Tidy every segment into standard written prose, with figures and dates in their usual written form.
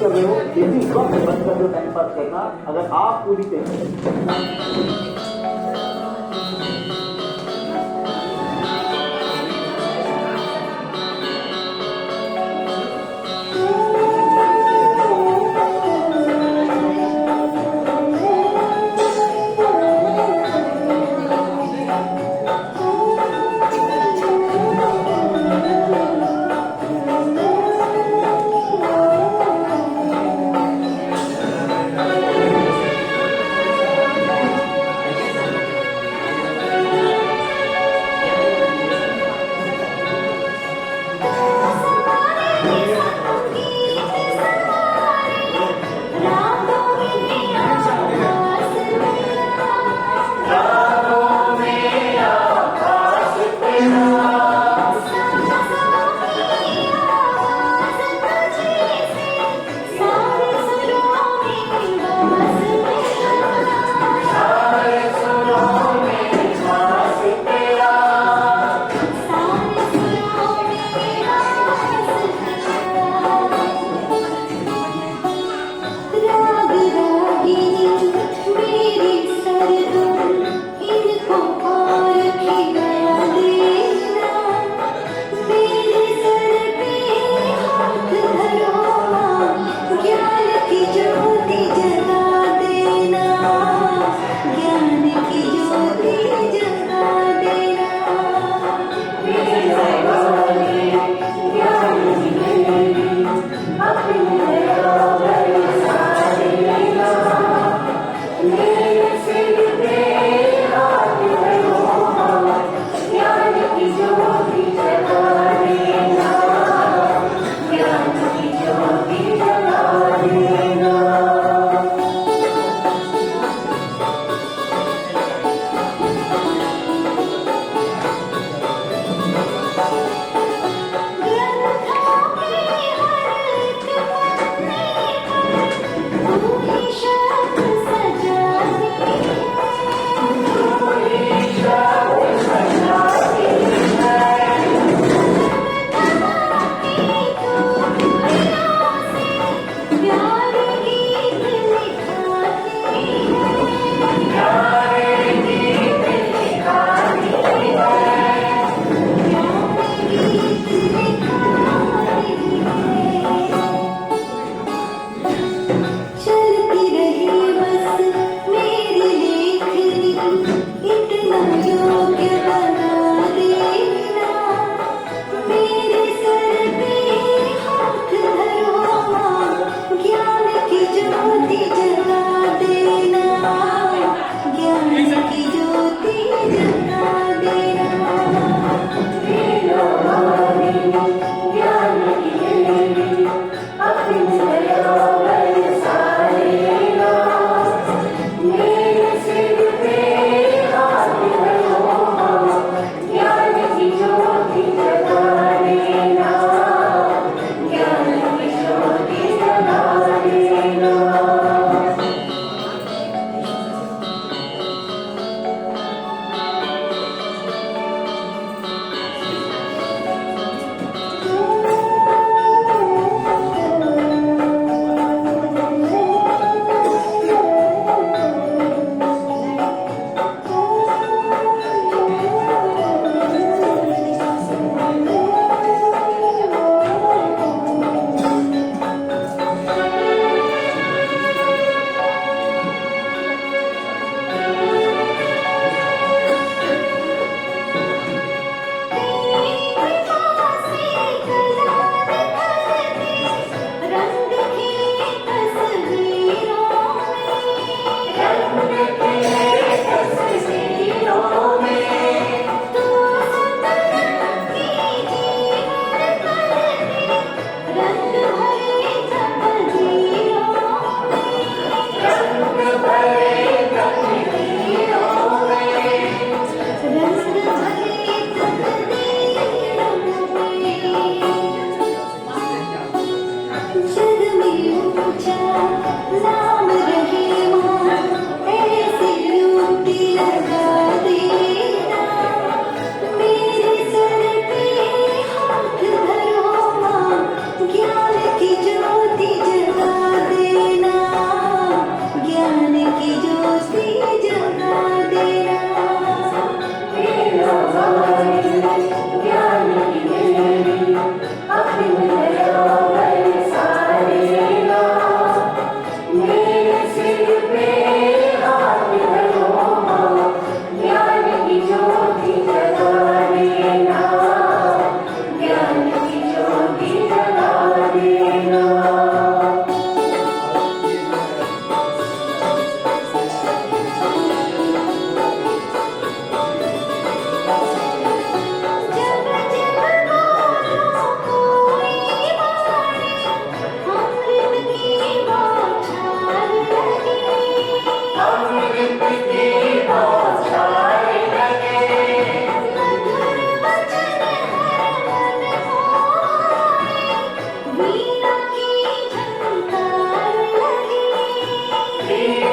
कर रहे हो, इसी वक्त बंद कर दो टाइम पास करना। अगर आप पूरी तरह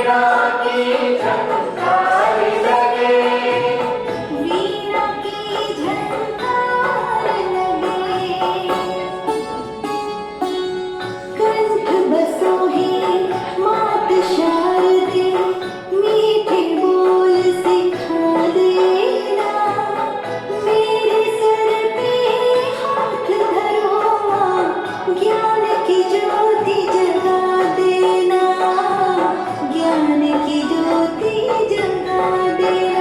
वीणा की झनकार लगे, कंठ बसोहे मात शारदे, मीठे बोल सिखा देना, मेरे सर पे हाथ धरो माँ, ज्ञान की ज्योति जगा देना, ज्ञान की ज्योति जगा देना।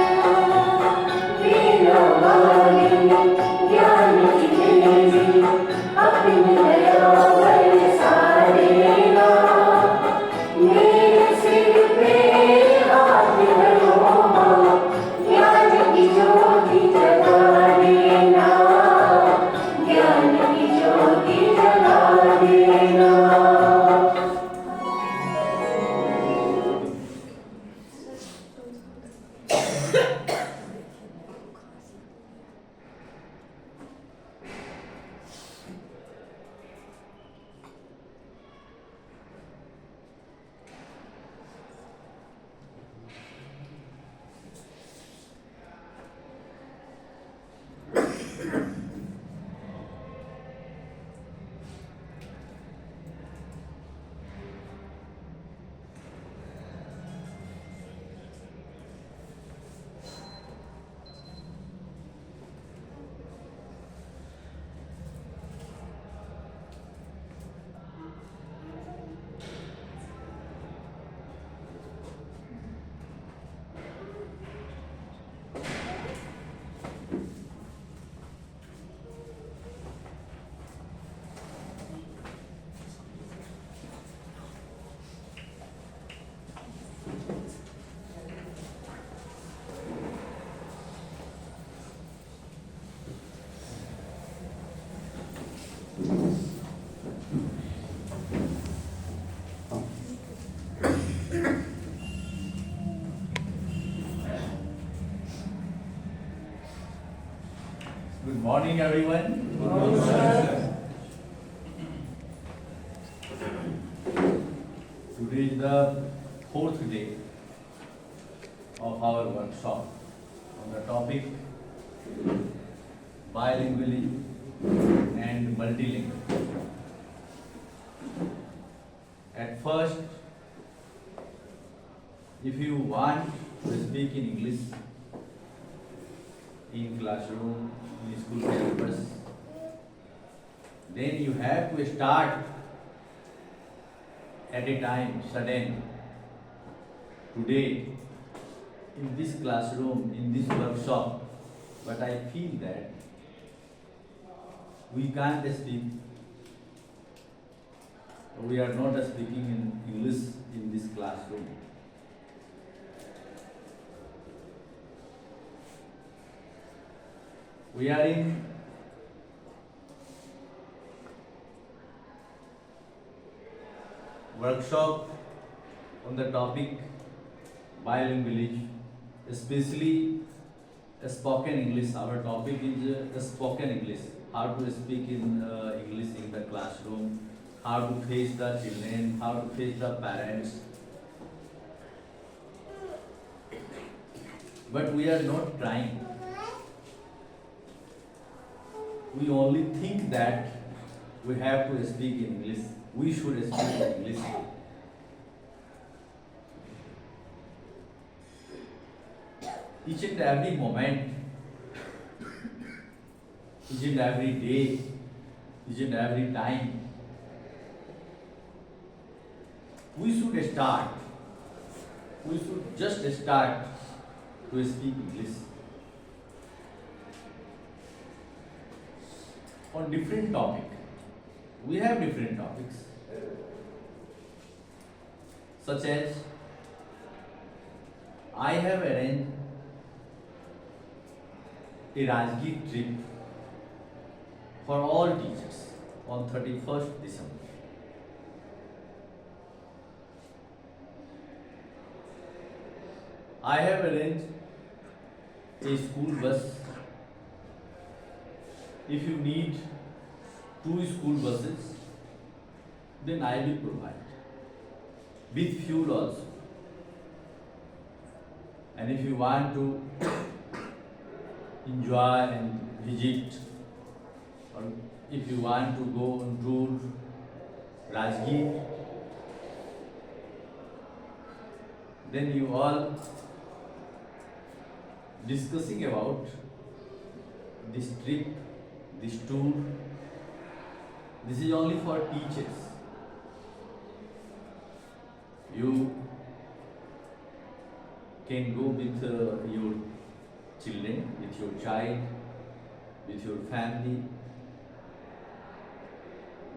ज्ञान की तेजी अपनी दया बरसा देना, मेरे सिर पे हाथ धरो माँ, ज्ञान की ज्योति जगा देना, ज्ञान की ज्योति जगा देना। Good morning, everyone. Today is the fourth day of our workshop on the topic bilingualism and multilingual. At first, if you want to speak in English in classroom, in school campus, then you have to start at a time sudden. Today, in this classroom, in this workshop, but I feel that we can't speak, we are not speaking in English in this classroom. We are in workshop on the topic bilingualism, especially spoken English. Our topic is spoken English. How to speak in English in the classroom, how to face the children, how to face the parents. But we are not trying. We only think that we have to speak in English. We should speak in English. Each and every moment, each and every day, each and every time, we should start. We should just start to speak English. On different topic. We have different topics, such as I have arranged a Rajgir trip for all teachers on 31st December. I have arranged a school bus. If you need 2 school buses, then I will provide with fuel also. And if you want to enjoy and visit, or if you want to go on tour Rajgir, then you all discussing about this trip, this tour. This is only for teachers. You can go with your children, with your child, with your family.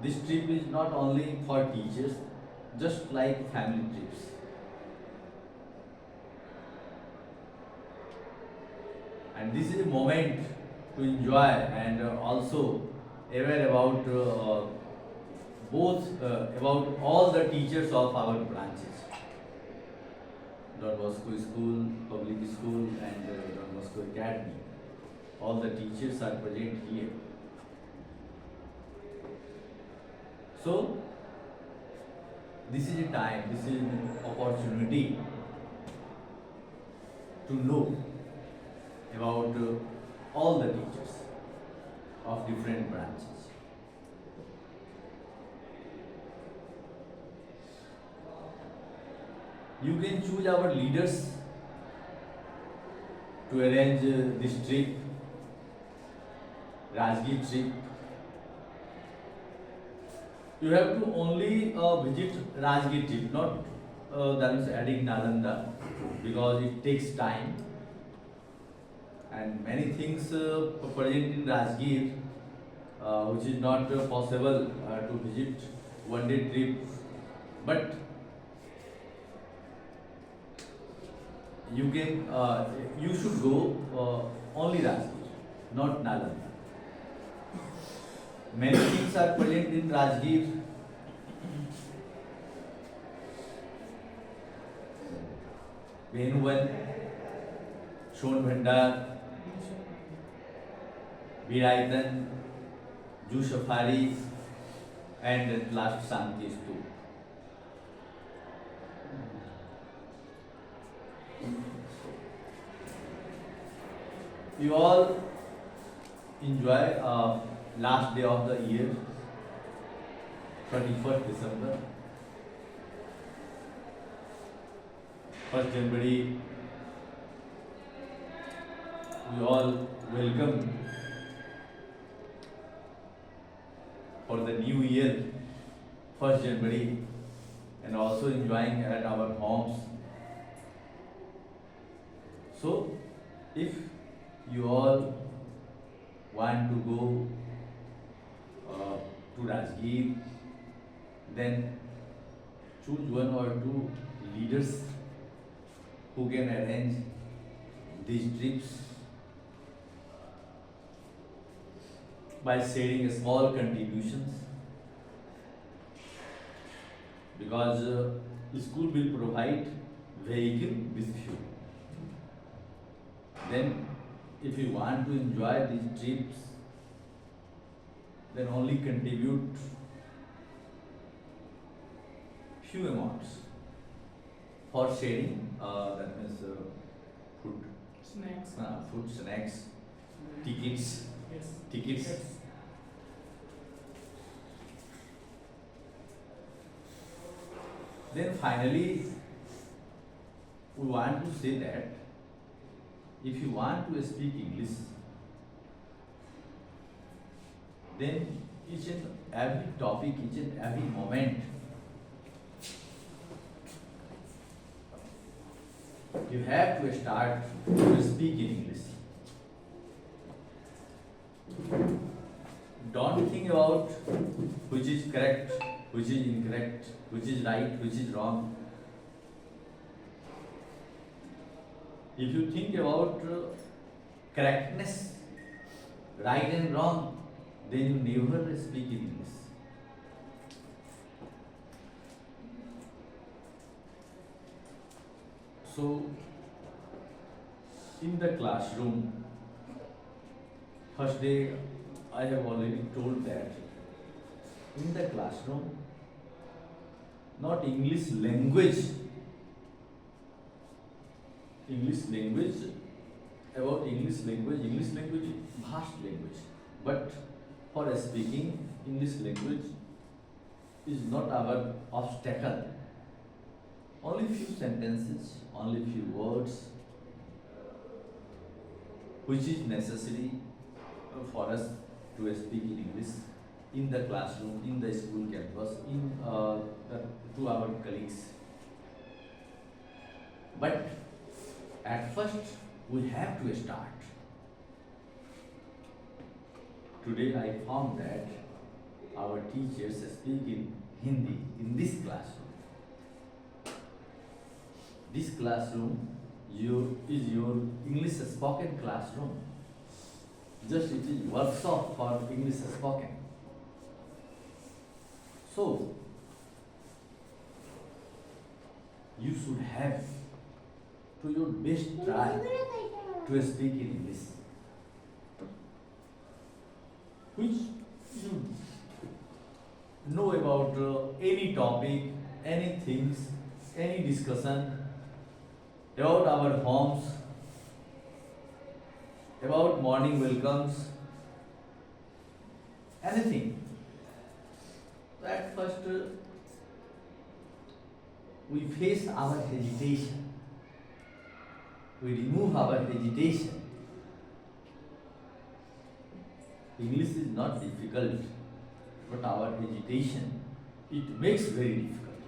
This trip is not only for teachers, just like family trips. And this is a moment to enjoy and also aware about about all the teachers of our branches. Don Bosco School, Public School, and Don Bosco Academy. All the teachers are present here. So, this is a time, this is an opportunity to know about all the teachers of different branches. You can choose our leaders to arrange this trip, Rajgir trip. You have to only visit Rajgir trip, not that is adding Nalanda, because it takes time and many things present in Rajgir which is not possible to visit one day trip, but you can you should go only Rajgir, not Nalanda. Many things are present in Rajgir. Venuvan, Shon Bhandar, Viraitan, Ju Safaris, and at last Shanti Stoop. You all enjoy last day of the year, 31st December, 1st January. We all welcome for the new year, 1st January, and also enjoying at our homes. So, if you all want to go to Rajgir, then choose one or two leaders who can arrange these trips by sharing small contributions, because school will provide vehicle with fuel. Then if you want to enjoy these trips, then only contribute few amounts for sharing, that means food, Snacks. food, snacks, tickets, Yes. tickets. Then finally, we want to say that if you want to speak English, then each and every topic, each and every moment, you have to start to speak in English. Don't think about which is correct, which is incorrect, which is right, which is wrong. If you think about correctness, right and wrong, then you never speak in English. So, in the classroom, first day I have already told that in the classroom, not English language English language, English language is vast language, but for speaking English language is not our obstacle. Only few sentences, only few words, which is necessary for us to speak in English in the classroom, in the school campus, to our colleagues. But at first we have to start. Today I found that our teachers speak in Hindi in this classroom. This classroom is your English spoken classroom. Just it is workshop for English spoken. So you should have to your best try to speak in English, which you know about any topic, any things, any discussion about our homes, about morning welcomes, anything. At first, we face our hesitation. We remove our hesitation. English is not difficult, but our hesitation, it makes very difficult.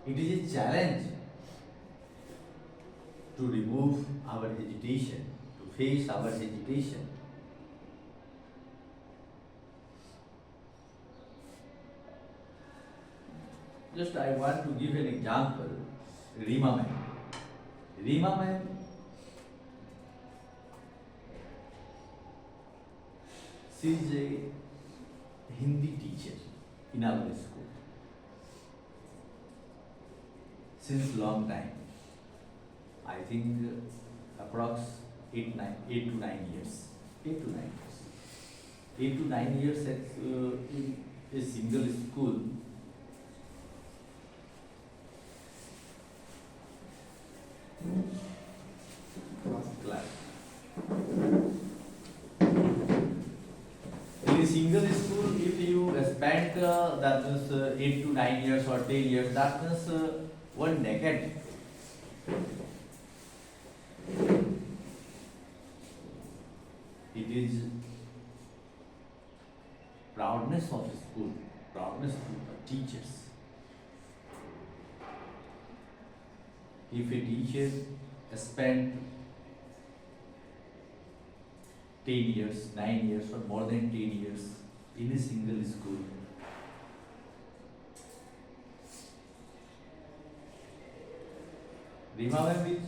It is a challenge to remove our hesitation, to face our hesitation. Just I want to give an example. Reema ma'am. Reema ma'am, she is a Hindi teacher in our school since long time. I think approx 8 to 9 years. 8 to 9 years. 8 to 9 years at in a single school. Class. In a single school, if you spend that means 8 to 9 years or 10 years, that means 1 decade. It is proudness of school, proudness of teachers. If a teacher spent 10 years, 9 years or more than 10 years in a single school, Reema ma'am is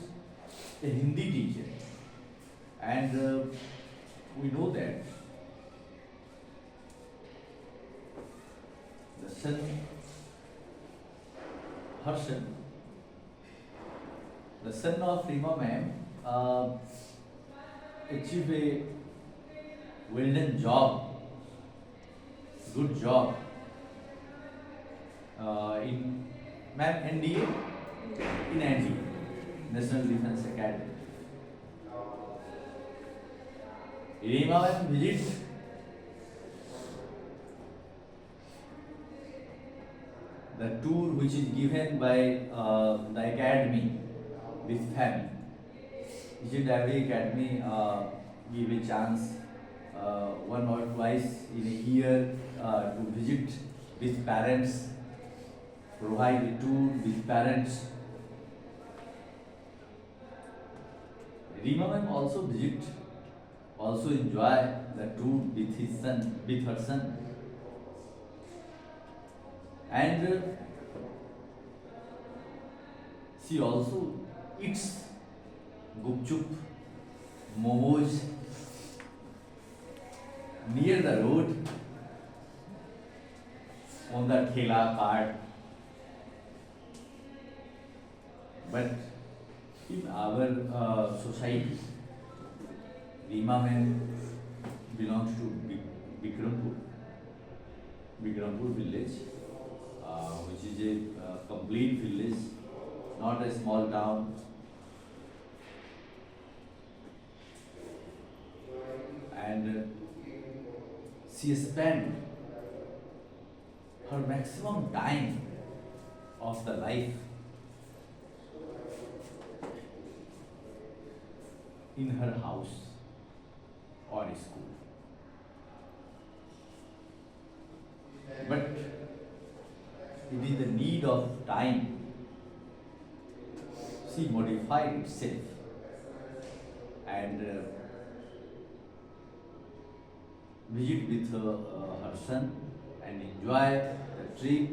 a Hindi teacher, and we know that the son, her son, the son of Reema ma'am achieved a well-done job, good job in ma'am NDA, in NDA, National Defence Academy. Reema ma'am visits the tour which is given by the academy with family. Each and every academy give a chance one or twice in a year to visit with parents, provide a tour with parents. Reema ma'am also visit, also enjoy the tour with his son, with her son, and she also eats gupchup, momos near the road on the thela cart. But in our society, Reema ma'am belongs to Bikrampur village, which is a complete village not a small town. And she spent her maximum time of the life in her house or school. But it is the need of time. She modified itself and visit with her son and enjoy the trip,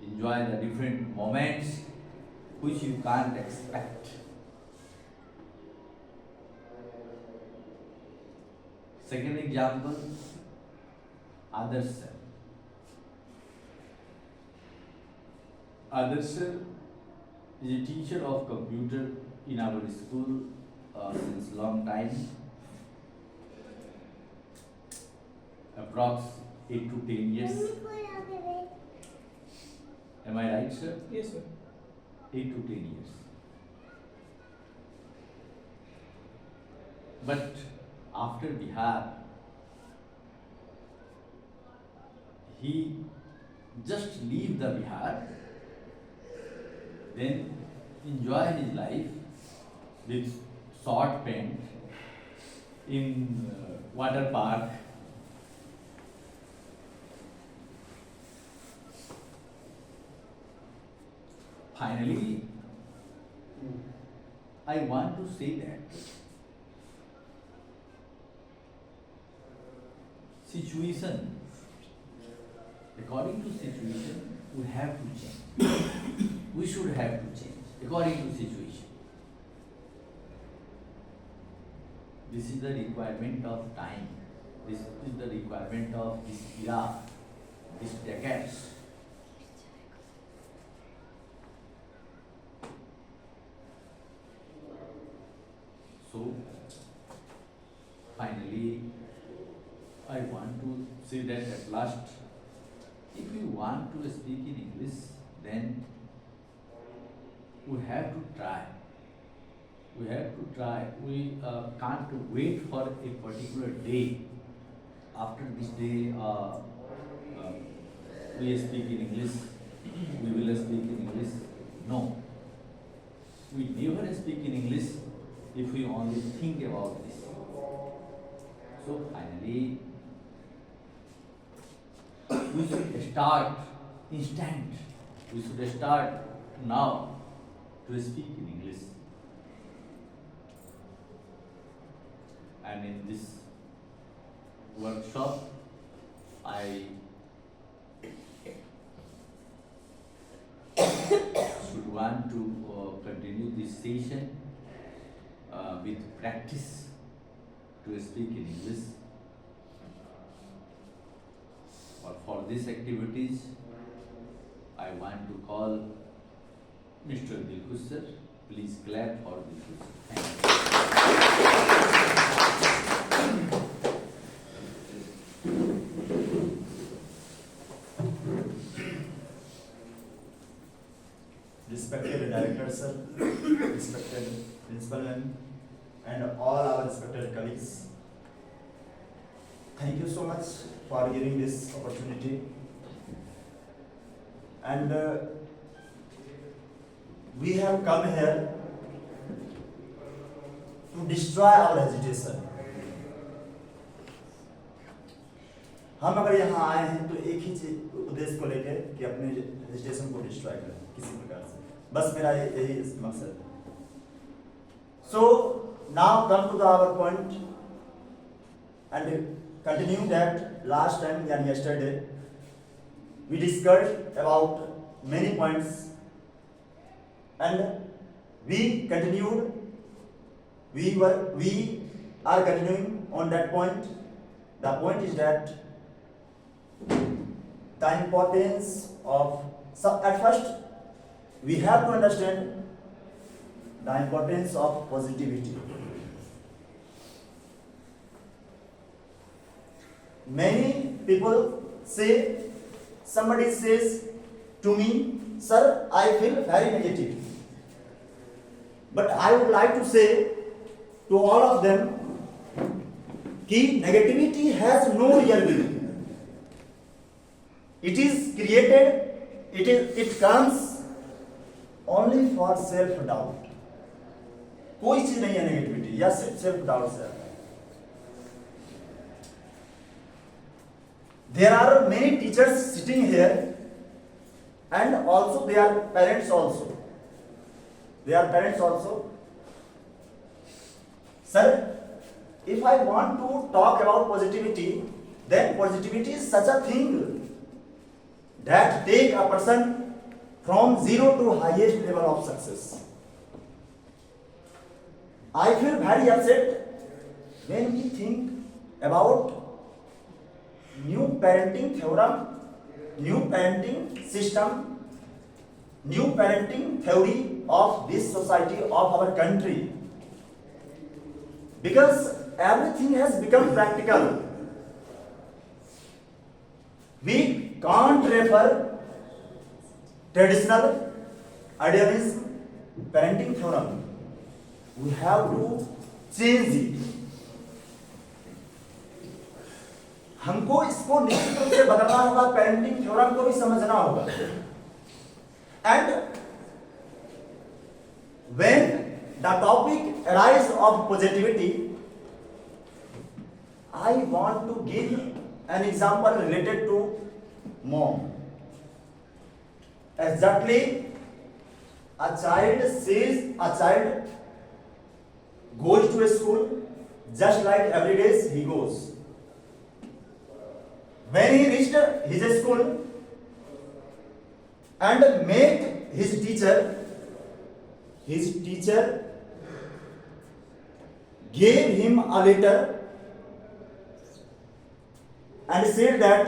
enjoy the different moments which you can't expect. Second example, Adarsh. Adarsh is a teacher of computer in our school since long time, approx 8 to 10 years. Am I right, sir? Yes, sir. 8 to 10 years. But after Bihar, he just leave the Bihar, then enjoy his life with short pant in water park. Finally, I want to say that situation, according to situation, we have to change. We should have to change according to situation. This is the requirement of time. This is the requirement of this era, this decades. So, finally, I want to say that at last, if you want to speak in English, then we have to try. We have to try. We can't wait for a particular day. After this day, we speak in English, we will speak in English. No. We never speak in English if we only think about this. So finally, we should start instant. We should start now to speak in English. And in this workshop, I should want to continue this session with practice to speak in English. But for these activities, I want to call Mr. Dilkush sir. Please clap for Dilkush sir. Thank you. Respected director sir, respected principal ma'am, and all our respected colleagues, thank you so much for giving this opportunity. And we have come here to destroy our hesitation. हम अगर यहाँ आए हैं तो एक ही उद्देश्य को लेकर कि अपने हेजिटेशन को डिस्ट्रॉय करें किसी प्रकार से, बस मेरा यही मकसद है. So now come to our point and continue that last time and yesterday we discussed about many points and we are continuing on that point. The point is that the importance of, so at first we have to understand the importance of positivity. Many people say, somebody says to me, sir, I feel very negative. But I would like to say to all of them कि negativity has no real meaning. It is created, it comes only for self doubt. कोई चीज नहीं है negativity, या सिर्फ self doubt से आता है. There are many teachers sitting here, and also they are parents also. They are parents also. Sir, if I want to talk about positivity, then positivity is such a thing that take a person from zero to highest level of success. I feel very upset when we think about new parenting theorem, new parenting system, new parenting theory of this society, of our country. Because everything has become practical. We can't refer traditional idealism, parenting theorem. We have to change it. हमको इसको निश्चित रूप से बदलना होगा, parenting theorem को भी समझना होगा. And when the topic arises of positivity, I want to give an example related to mom. Exactly, a child goes to a school just like every day he goes. When he reached his school and met his teacher gave him a letter and said that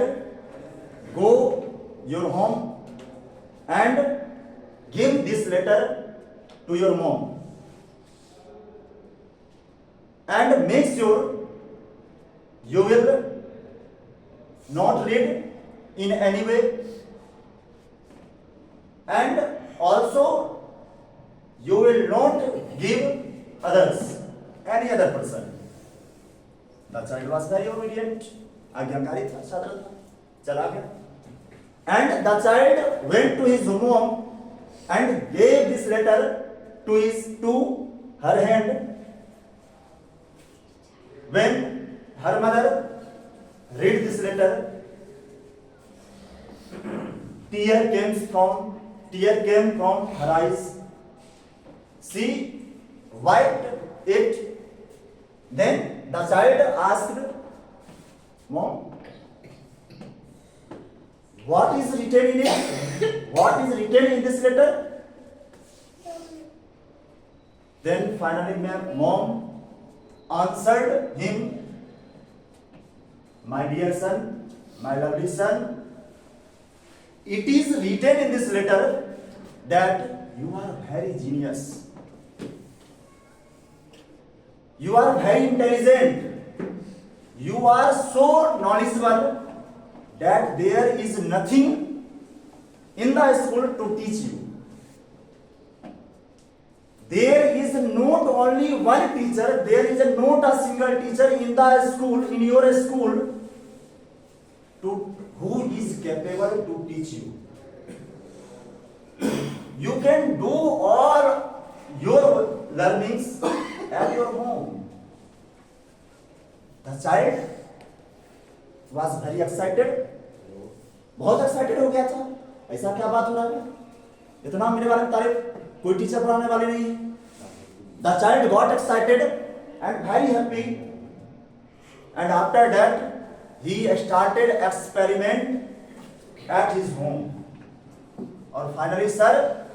go your home and give this letter to your mom and make sure you will not read in any way, and also you will not give others, any other person. The child was very obedient, आज्ञाकारी था, साधारण था, चला गया. And the child went to his mom and gave this letter to her hand. When her mother read this letter, tear came from her eyes. She wiped it. Then the child asked, Mom, what is written in it? What is written in this letter? Then finally mom answered him, my dear son, my lovely son, it is written in this letter that you are very genius. You are very intelligent. You are so knowledgeable that there is nothing in the school to teach you. There is not only one teacher, there is not a single teacher in the school, in your school, who is capable to teach you. You can do all your learnings at your home. The child was very excited. बहुत excited हो गया था. ऐसा क्या बात हो रहा है? इतना मेरे बारे में तारीफ कोई टीचर पढ़ाने वाले नहीं है. The child got excited and very happy, and after that he started experiment at his home. और finally, sir,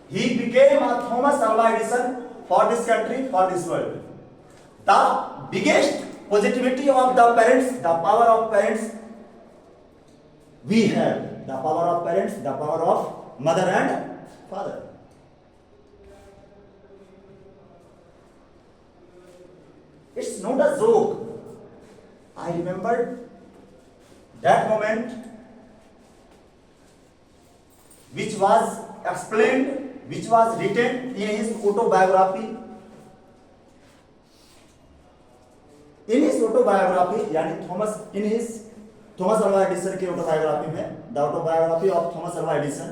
he became a Thomas Alva Edison for this country, for this world. The biggest positivity of the parents, the power of parents, we have the power of parents, the power of mother and father. It's not a joke. I remembered that moment which was explained which was written in his autobiography. In his autobiography, यानी Thomas Alva Edison की autobiography में, the autobiography of Thomas Alva Edison,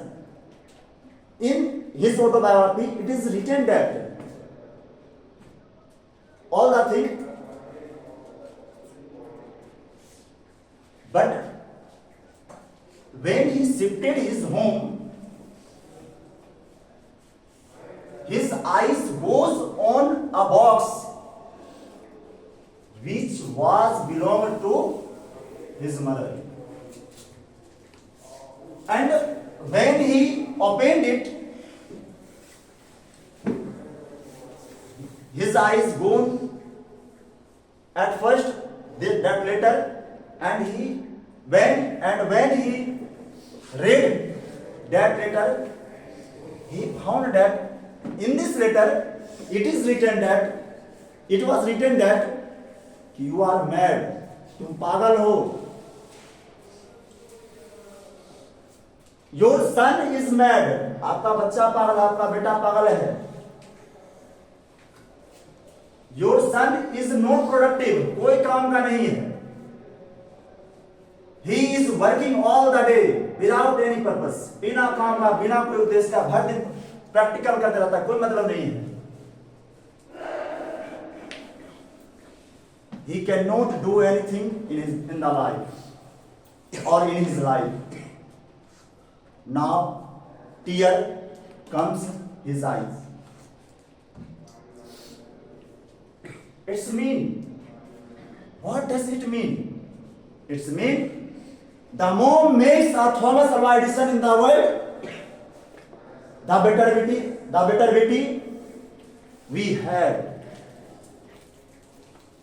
in his autobiography it is written that all the things, but when he shifted his home, his eyes goes on a box which was belonged to his mother, and when he opened it, his eyes gone at first that letter, and when he read that letter, he found that in this letter it was written that you are mad, तुम पागल हो, your son is mad, आपका बच्चा पागल, आपका बेटा पागल है, your son is not productive, कोई काम का नहीं है, he is working all the day without any purpose, बिना काम का, बिना कोई उद्देश्य का, हर दिन प्रैक्टिकल करते रहता है, कोई मतलब नहीं है, he cannot do anything in the life or in his life. Now tear comes his eyes. It's mean. What does it mean? It's mean the more makes a Thomas Alva Edison in the world, the better beauty we have.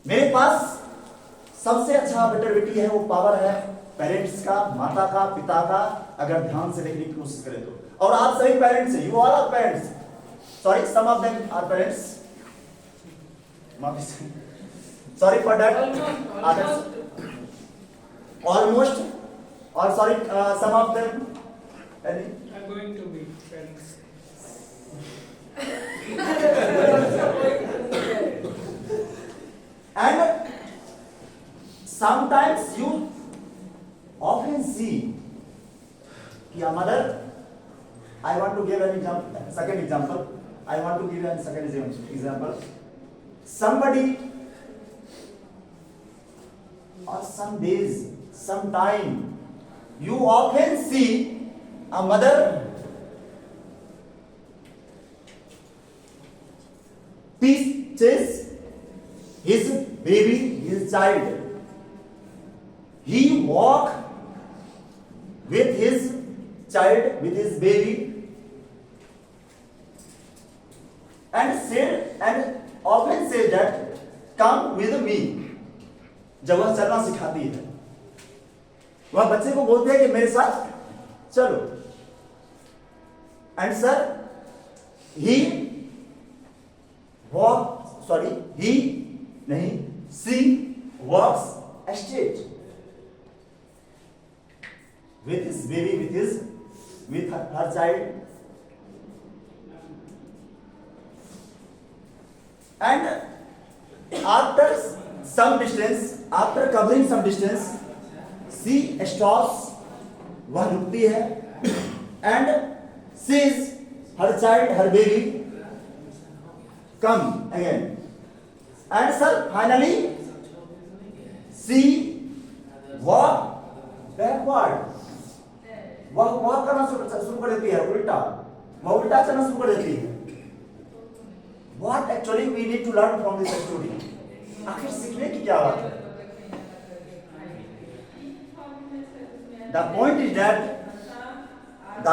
मेरे पास सबसे अच्छा बेटरविटी है, वो power है parents का, माता का, पिता का, अगर ध्यान से देखने की कोशिश करें तो। और आप सभी पेरेंट्स हैं, you all are parents, sorry some of them are parents, sorry for that, almost, और sorry some of them I'm going to be parents. and sometimes you often see your mother, I want to give an example, second example, I want to give a second example, somebody or some days, some time, you often see a mother teaches his baby, his child. He walk with his child, with his baby, and often say that, come with me. जब वह चलना सिखाती है, वह बच्चे को बोलते हैं कि मेरे साथ चलो. And sir, he she walks straight with his baby, with her child, and after covering some distance, she stops, वह रुकती है, and sees her child, her baby come again. And sir, finally, she walk backward. वह walk करना शुरू कर देती है, उल्टा चलना शुरू कर देती है. What actually we need to learn from this story? आखिर सीखने की क्या बात है? The point is that the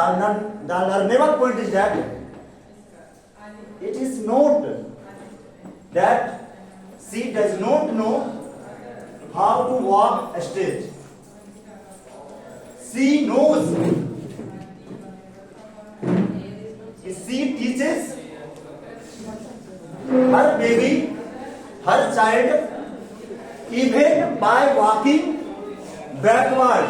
learnable point is that it is not that she does not know how to walk straight. She knows. She teaches her baby, her child, even by walking backward.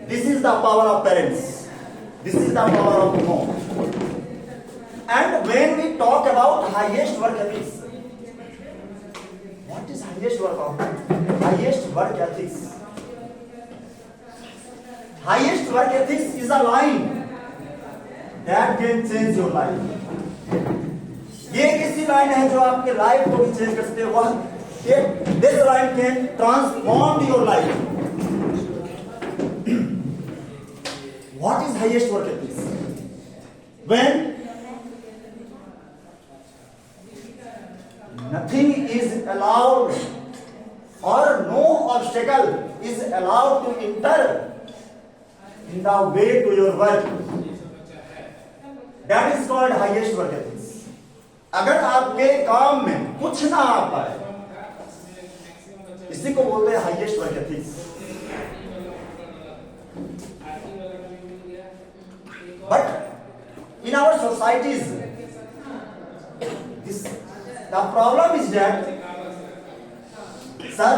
This is the power of parents. This is the power of no. And when we talk about highest work ethics, what is highest work ethics? Highest work ethics is a line that can change your life. ये एक ऐसी line है जो आपके life को भी change कर सकते हैं. This line can transform your life. What is highest work ethics? When nothing is allowed or no obstacle is allowed to enter in the way to your work, that is called highest work ethics. अगर आपके काम में कुछ ना आ पाए, इसी को बोलते हैं highest work ethics. But in our societies the problem is that, sir,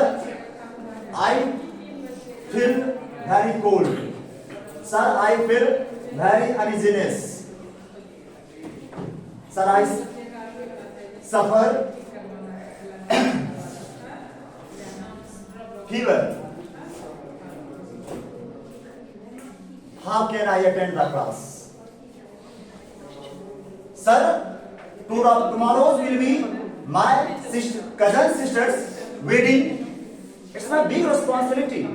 I feel very cold, sir, I feel very uneasiness, sir, I suffer fever. How can I attend the class? Sir, tomorrow will be my cousin sister's wedding. It's my big responsibility.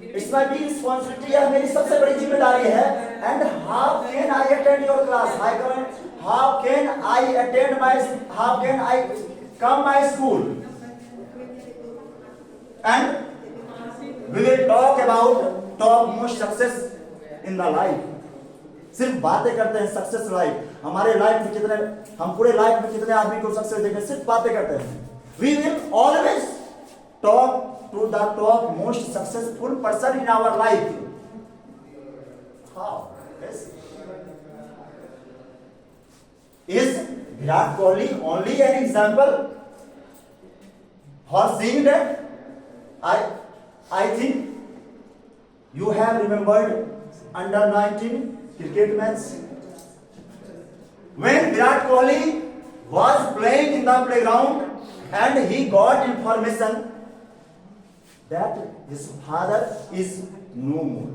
It's my big responsibility. यह मेरी सबसे बड़ी जिम्मेदारी है. And how can I attend your class? How can I come my school? And we will talk about top most success in the life. सिर्फ बातें करते हैं सक्सेस लाइफ. हमारे लाइफ में कितने, हम पूरे लाइफ में कितने आदमी को सक्सेस देखें, सिर्फ बातें करते हैं. We will always talk to the top most successful person in our life. How? Yes. Is Virat Kohli only an example for seeing that? I think you have remembered under 19 cricket match when Virat Kohli was playing in the playground and he got information that his father is no more.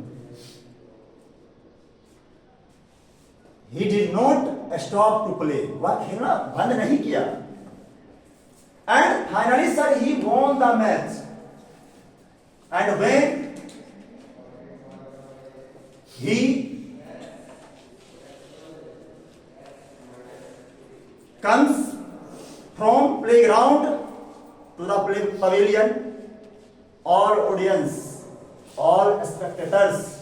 He did not stop to play. वह खेलना बंद नहीं किया. And finally, sir, he won the match. And when he comes from playground to the pavilion, all audience, all spectators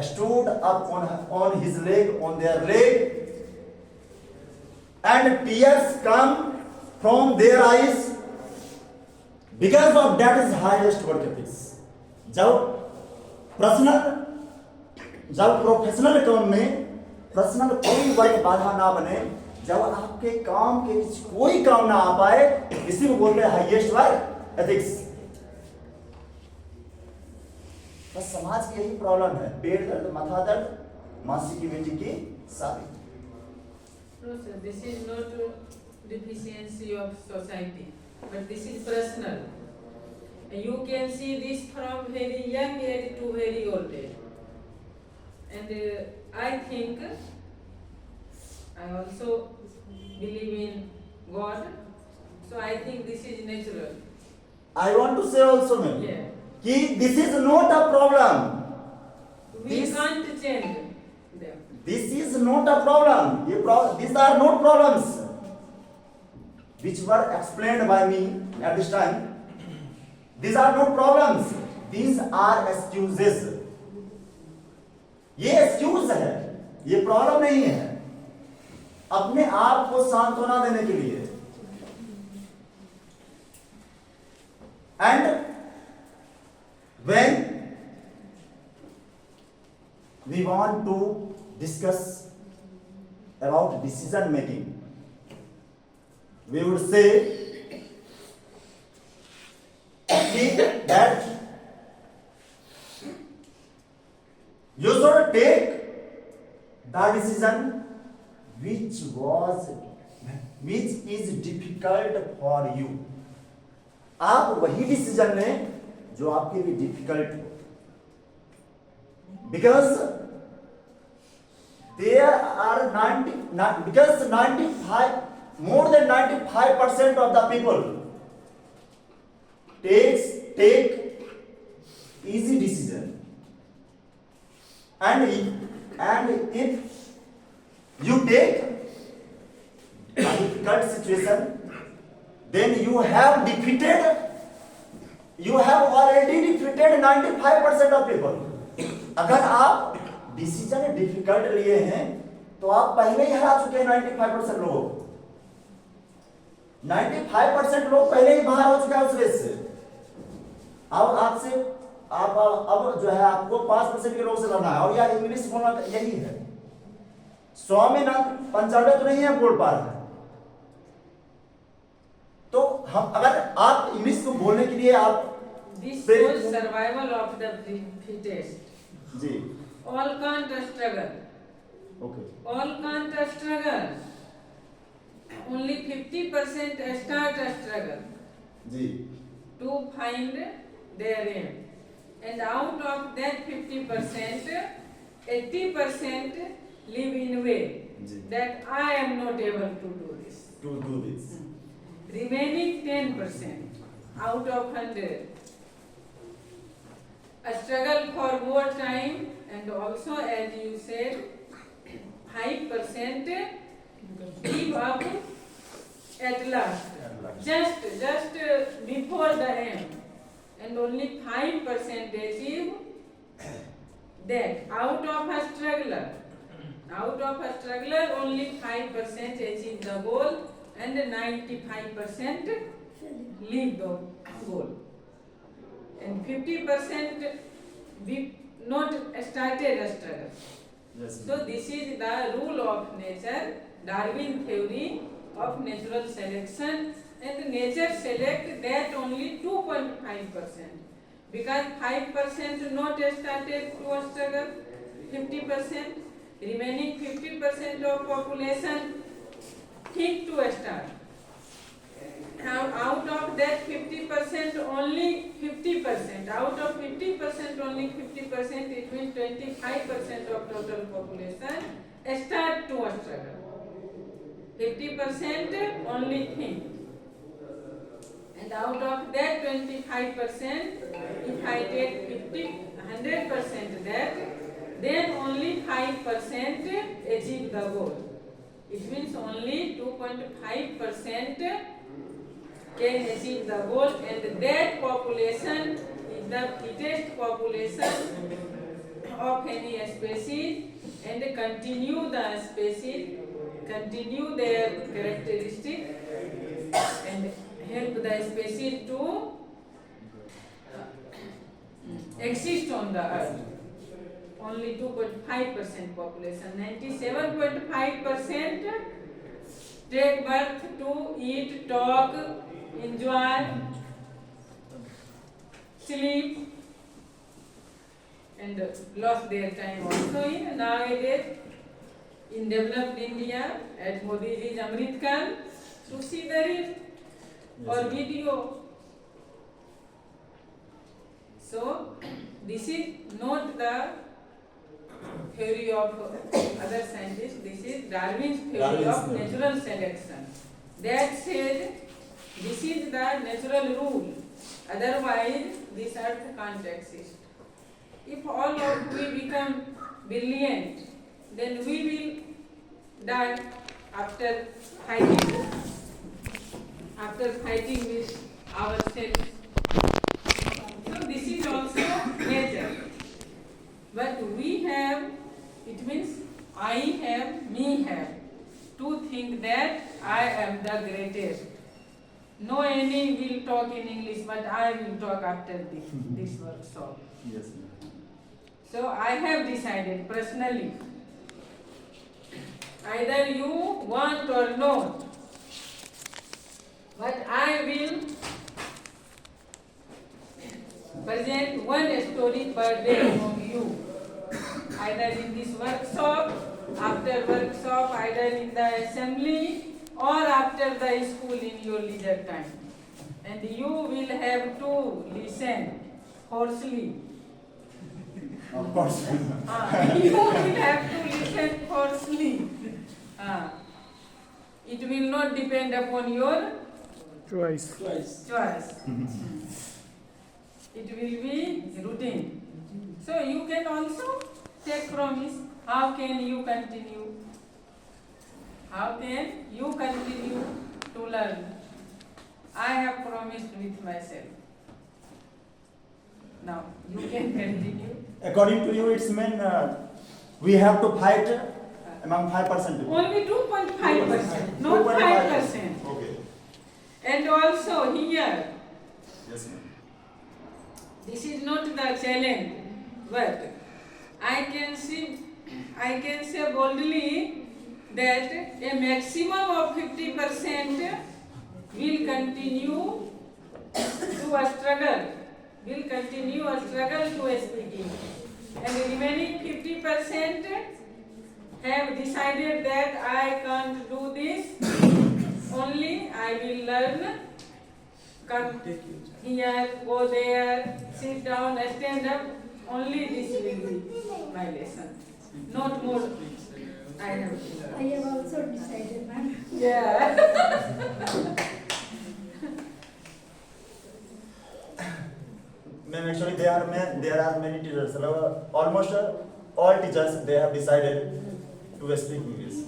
stood up on his leg, on their leg, and tears come from their eyes because of that is highest work ethics. जब professional काम में personal कोई work बाधा ना बने, जब आपके काम के कोई काम ना आ पाए, इसी को बोलते हैं हाईएस्ट वर्क एथिक्स. बस समाज की यही प्रॉब्लम है. पेट दर्द, माथा दर्द, मासी की बेटी की शादी. No, sir, this is not deficiency of society, but this is personal. You can see this from very young age to very old age. And I think I also believe in God, so I think this is natural. I want to say also, ma'am, Yeah. कि this is not a problem. We can't change them. This is not a problem. These are not problems which were explained by me at this time. These are not problems. These are excuses. ये excuse है, ये problem नहीं है. अपने आप को सांत्वना देने के लिए. And when we want to discuss about decision making, we would say the decision which is difficult for you. आप वही डिसीजन लें जो आपके लिए डिफिकल्ट हो, because there are 95 more than 95% of the people take easy decision, and if you take a difficult situation, then you have already defeated 95% of people. अगर आप decision difficult लिए हैं तो आप पहले ही हरा चुके हैं 95% लोगों को। 95% लोग पहले ही बाहर हो चुका है उस रेस से। अब आपसे अब जो है आपको 5% के लोग से लड़ना है, और यार इंग्लिश बोलना यही है। 100 में ना 95 तो नहीं है बोल पा रहे हैं, तो हम अगर आप इंग्लिश को बोलने के लिए आप This was survival of the fittest. जी All can't struggle. Okay All can't struggle. Only 50% start a struggle जी to find their aim. And out of that 50%, 80% live in way जी that I am not able to do this. To do this Remaining 10% out of 100 a struggle for more time, and also as you said 5% give up at last, just before the aim, and only 5% achieve that. Out of a struggler only 5% achieve the goal, and 95% leave the goal, and 50% we not started a struggle. Yes So this is the rule of nature, Darwin theory of natural selection, and nature select that only 2.5%, because 5% not started to a struggle, 50%, remaining 50% of population think to start. Now out of that 50% only 50%, out of 50% only 50%, it means 25% of total population start to a struggle. 50% only think. And out of that 25%, if I take 100% that, then only 5% achieve the goal. It means only 2.5% can achieve the goal, and that population is the fittest population of any species, and continue the species, continue their characteristic, and help the species to exist on the earth. Only 2.5% population, 97.5% take birth to eat, talk, enjoy, sleep, and lost their time also in nowadays in developed India at Modi's Amrit Kal to see the reel or video. So this is not the theory of other scientists, this is Darwin's theory of natural selection. That said, this is the natural rule, otherwise this earth can't exist. If all of we become brilliant, then we will die after fighting with ourselves. So this is also nature. But we have, it means I have, me have, to think that I am the greatest. No any will talk in English, but I will talk after this workshop. Yes So I have decided personally, either you want or not, but I will present one story per day among you, either in this workshop after workshop, either in the assembly or after the school in your leisure time. And you will have to listen hoarsely. Of course. You will have to listen hoarsely. It will not depend upon your Twice. choice. It will be routine. So you can also take promise. How can you continue? How can you continue to learn? I have promised with myself. Now you can continue. According to you, it's mean we have to fight among 5% people. Only 2.5%, not 5%. Okay. And also here, Yes, ma'am. this is not the challenge, but I can say boldly that a maximum of 50% will continue to struggle to speaking, and the remaining 50% have decided that I can't do this. Only I will learn. Come here, go there, sit down, stand up. Only this will be my lesson. Not more. I have to I learn. have also decided, ma'am. Yeah. Ma'am, actually there are many teachers. Almost all teachers they have decided to speak English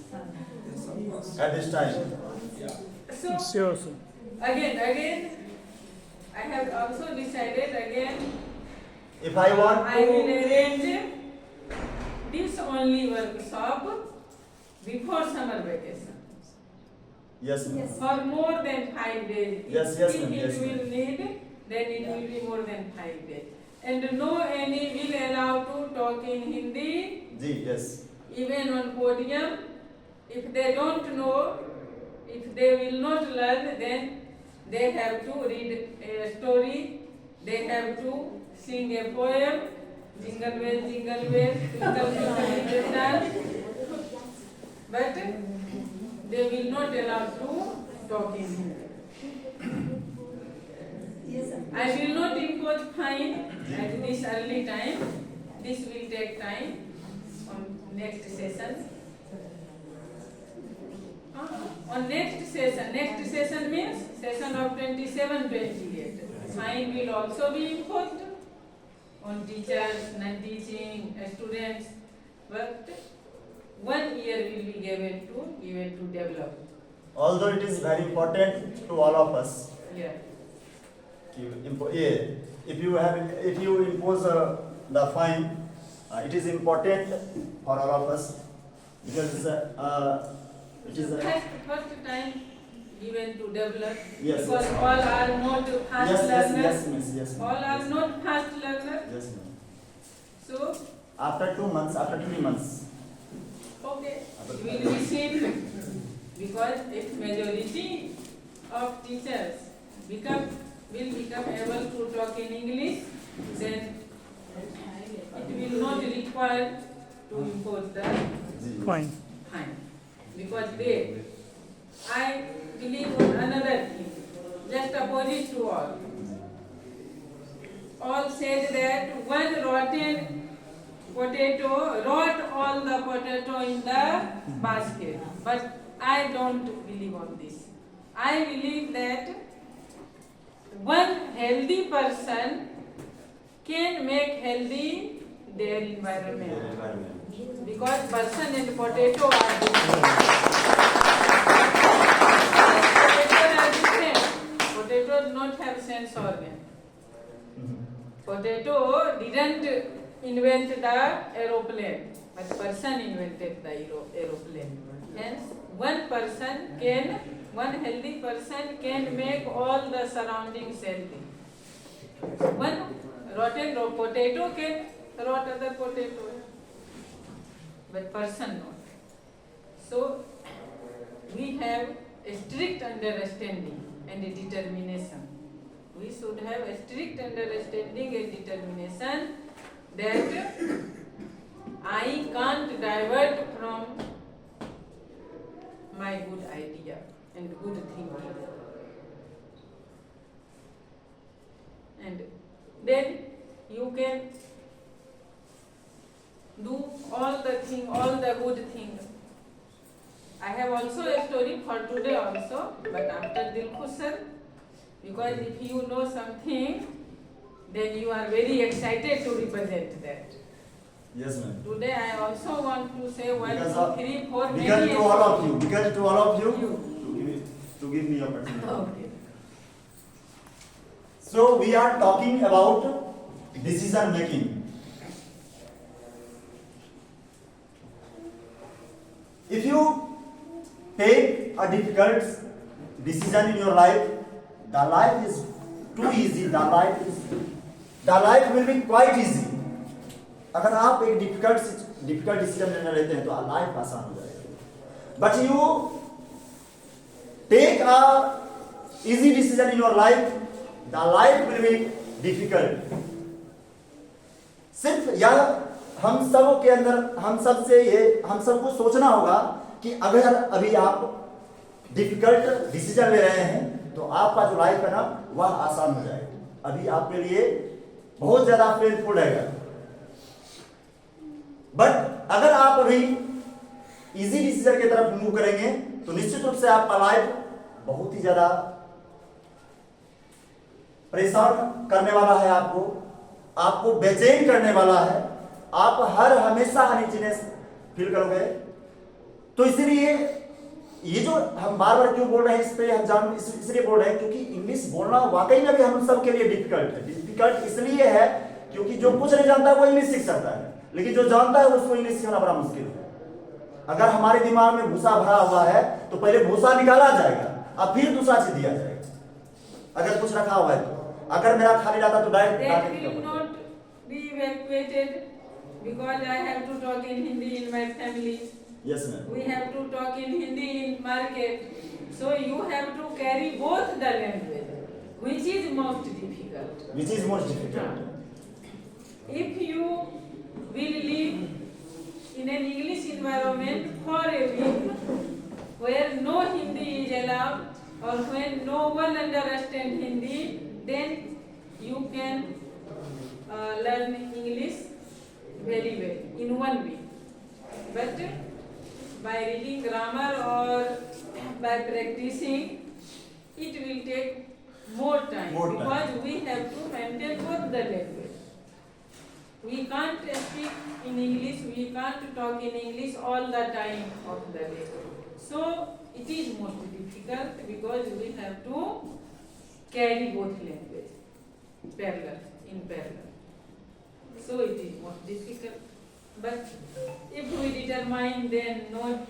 at this time. So Sure, sir. again, I have also decided again. If I want I will to, arrange this only workshop before summer vacation yes, ma'am. Yes. for more than 5 days. Yes, If ma'am, yes, it will need, then it will be more than 5 days. And no any will allow to talk in Hindi, Ji, yes. even on podium. If they don't know, if they will not learn, then they have to read a story, they have to sing a poem, jingle bell, twinkle, twinkle, little star. But they will not allow to talk in Hindi. Yes, sir. I will not impose fine at this early time. This will take time on next session. On next session means session of 27-28. Fine will also be imposed on teachers, non-teaching, students, but 1 year will be given to develop. Although it is very important to all of us, Yeah. if you impose the fine, it is important for all of us because it is First time given to develop, Yes, because yes. all are not fast yes, learners. miss, yes, ma'am. All are not fast learners. Yes, ma'am. So, After 2 months, after 3 months, okay, we will be seen, because if majority of teachers will become able to talk in English, then it will not require to impose the Fine. fine. Because I believe on another thing, just opposite to all. All said that one rotten potato rot all the potato in the basket. But I don't believe on this. I believe that one healthy person can make healthy their environment. Because person and potato are different. Potato do not have sense organ. Potato didn't invent the aeroplane, but person invented the aeroplane. Hence, one healthy person can make all the surroundings healthy. One rotten potato can rot other potato, but person not. So, we have a strict understanding and a determination. We should have a strict understanding and determination that I can't divert from my good idea and good thinking. And then you can do all the good things. I have also a story for today also, but after Dilkhush sir, because if you know something, then you are very excited to represent that. Yes, ma'am. Today I also want to say 1, Because 2, 3, 4 Because many to all of you, You. to give me opportunity. Okay. So we are talking about decision making. If you take a difficult decision in your life, the life is too easy. The life will be quite easy. अगर आप एक difficult decision लेना रहते हैं तो life आसान हो जाएगा. But you take a easy decision in your life, the life will be difficult. सिर्फ यह हम सब के अंदर हम सबको सोचना होगा कि अगर अभी आप डिफिकल्ट डिसीजन ले रहे हैं तो आपका जो लाइफ है ना वह आसान हो जाएगा. अभी आपके लिए बहुत ज्यादा पेनफुल रहेगा. बट अगर आप अभी इजी डिसीजन की तरफ मूव करेंगे तो निश्चित रूप से आपका लाइफ बहुत ही ज्यादा परेशान करने वाला है. आपको बेचैन करने वाला है. आप हमेशा अनइजीनेस फील करोगे. तो इसीलिए ये जो हम बार बार क्यों बोल रहे हैं इस पे हम इसलिए बोल रहे हैं क्योंकि इंग्लिश बोलना वाकई में भी हम सब के लिए डिफिकल्ट है. डिफिकल्ट इसलिए है क्योंकि जो कुछ नहीं जानता वो इंग्लिश सीख सकता है, लेकिन जो जानता है उसको इंग्लिश सीखना बड़ा मुश्किल है. अगर हमारे दिमाग में भूसा भरा हुआ है तो पहले भूसा निकाला जाएगा और फिर दूसरा चीज दिया जाएगा. अगर कुछ रखा हुआ है तो अगर मेरा खाली रहता तो That will not be evacuated because I have to talk in Hindi in my family. Yes ma'am. We have to talk in Hindi in market. So you have to carry both the language, which is most difficult. Which is most difficult. If you will live in an English environment for a week where no Hindi is allowed or when no one understands Hindi, then you can learn English very well in 1 week. But by reading grammar or by practicing, it will take more time because we have to maintain both the language. We can't speak in English, we can't talk in English all the time of the day. So it is most difficult because we have to carry both language in parallel. So it is most difficult. But if we determine, then not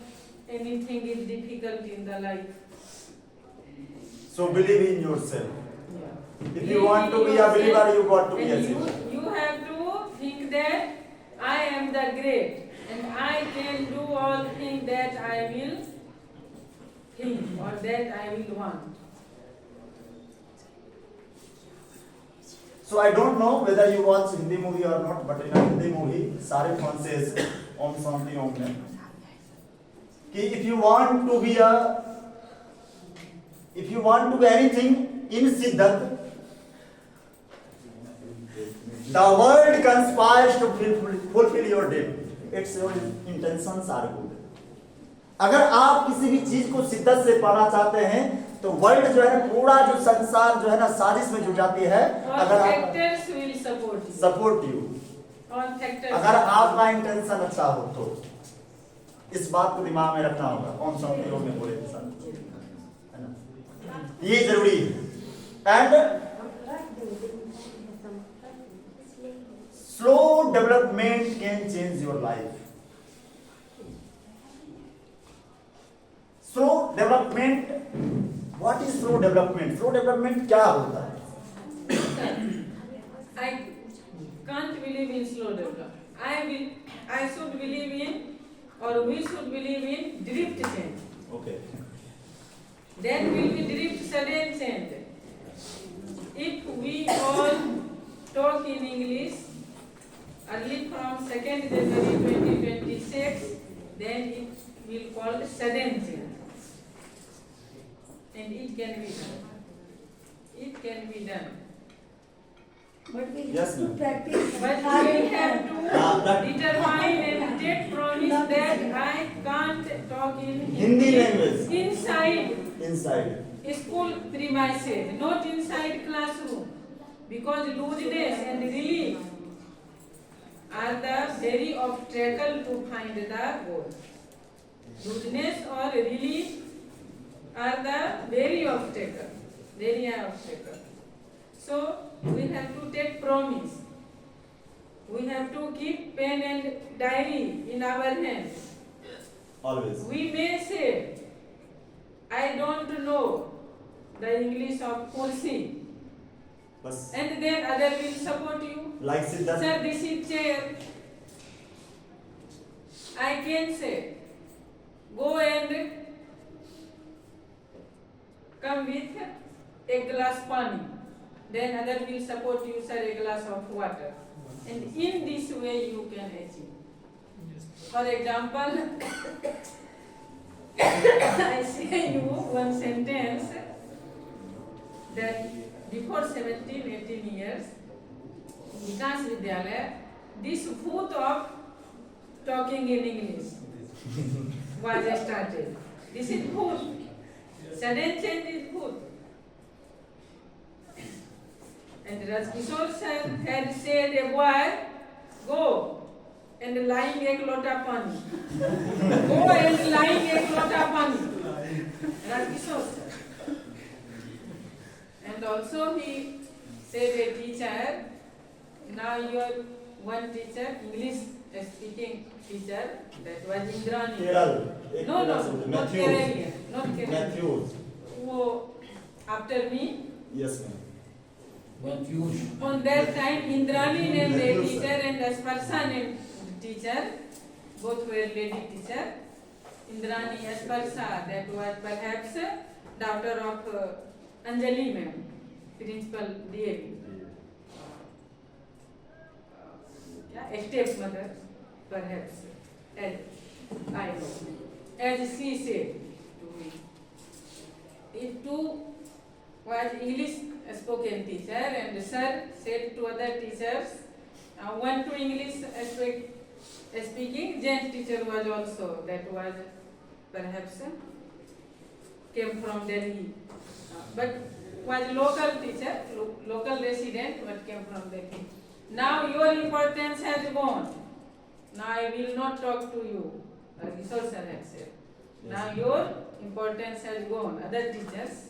anything is difficult in the life. So believe in yourself. Yeah. If you want to be a believer, you got to be a And believer. you have to think that I am the great and I can do all things that I will think or that I will want. So I don't know whether you watch Hindi movie or not, but in a Hindi movie, Shahrukh Khan says Om Shanti Om mein कि if you want to be anything in Siddhat, the world conspires to fulfill your dream. It's your intentions are good. अगर आप किसी भी चीज को शिद्दत से पाना चाहते हैं तो वर्ल्ड जो है पूरा जो संसार जो है ना साजिश में जुट जाती है. अगर All आप factors will support you, All factors. अगर आपका इंटेंशन अच्छा हो तो इस बात को दिमाग में रखना होगा. ओम शांति ओम में बोले है ना, ये जरूरी है. And slow development can change your life. Slow development, what is slow development? Slow development क्या होता है? I can't believe in slow development. I should believe in, or we should believe in drift change. Okay. Then will be drift sudden change. If we all talk in English early from 2nd January 2026, then it will called sudden change. And it can be done. It can be done. But we Yes, have to ma'am. practice. But hard we and have hard. to determine and take promise that I can't talk in Hindi language. inside Inside. school premises, not inside classroom. Because looseness and relief are the very obstacle to find the goal. Looseness or relief are the very obstacle. So we have to take promise. We have to keep pen and diary in our hands. Always. We may say, I don't know the English of kursi, Bas. and then other will support you. Like Siddharth. Sir, this is chair. I can say, go and come with a glass pani. Then other will support you, sir, a glass of water. And in this way you can achieve. For example, I say you one sentence that before 17-18 years, Vikas Vidyalaya, this foot of talking in English was started. This is foot. Sudden change is foot. And Rajkishore sir had said a boy, go and lying ek lota pani. Go and lying ek lota pani. Rajkishore sir. And also he said a teacher, now you are one teacher, English speaking teacher, that was Indrani. Keral. No, not Matthews. Kerala, not Kerala. Matthews. Wo after me, Yes, ma'am. on that time Indrani named a Matthews, teacher sir. and Asparsa named teacher, both were lady teacher. Indrani Asparsa, that was perhaps daughter of Anjali ma'am, principal DAV. Yeah, stepmother, perhaps, as I know, as she said to me. It too was English spoken teacher, and sir said to other teachers, one to English speaking, gent teacher was also, that was perhaps came from Delhi, but was local teacher, local resident, but came from Delhi. Now your importance has gone. Now I will not talk to you, Kishore sir had said. Now your importance has gone. Other teachers,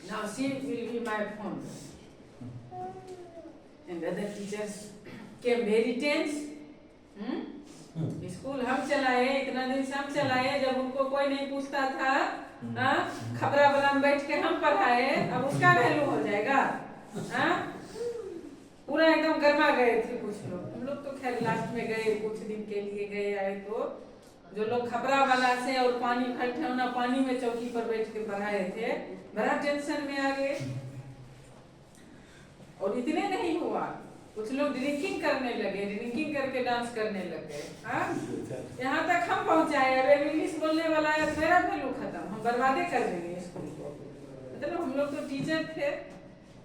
now she will be my friend. And other teachers came very tense. School हम चलाए, इतना दिन से हम चलाए, जब उनको कोई नहीं पूछता था, खबरा बना में बैठ के हम पढ़ाए, अब उसका वैल्यू हो जाएगा, पूरा एकदम गर्मा गए थे कुछ लोग। हम लोग तो खैर लास्ट में गए, कुछ दिन के लिए गए आए, तो जो लोग खबरा वाला से और पानी खटना पानी में चौकी पर बैठ के पढ़ाए थे, बड़ा टेंशन में आ गए। और इतने नहीं हुआ, कुछ लोग ड्रिंकिंग करने लगे, ड्रिंकिंग करके डांस करने लगे। यहाँ तक हम पहुँचाए, अब इंग्लिश बोलने वाला है, मेरा वैल्यू खत्म, हम बर्बादे कर देंगे स्कूल को। मतलब हम लोग तो टीचर थे,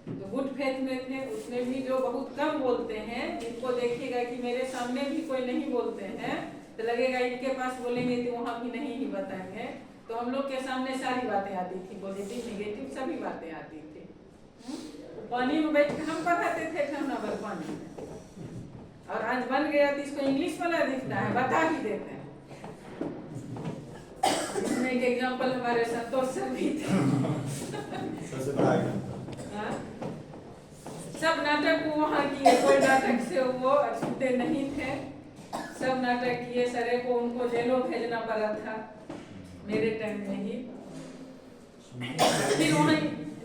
तो गुड फेथ में थे, उसमें भी जो बहुत कम बोलते हैं, जिनको देखिएगा कि मेरे सामने भी कोई नहीं बोलते हैं, तो लगेगा इनके पास बोलेंगे तो वहाँ भी नहीं ही बताएंगे। तो हम लोग के सामने सारी बातें आती थी, पॉजिटिव नेगेटिव सभी बातें आती थी। पानी में बैठ के हम पढ़ाते थे ठंडा भर पानी में, और आज बन गया तो इसको इंग्लिश वाला दिखता है, बता ही देते हैं। इसमें एक एग्जाम्पल हमारे संतोष सर भी थे। सबसे बड़ा हाँ? सब नाटक वो वहाँ किए, कोई नाटक से वो अछूते नहीं थे, सब नाटक किए। सरे को उनको जेलों भेजना पड़ा था मेरे टाइम में ही। फिर वहाँ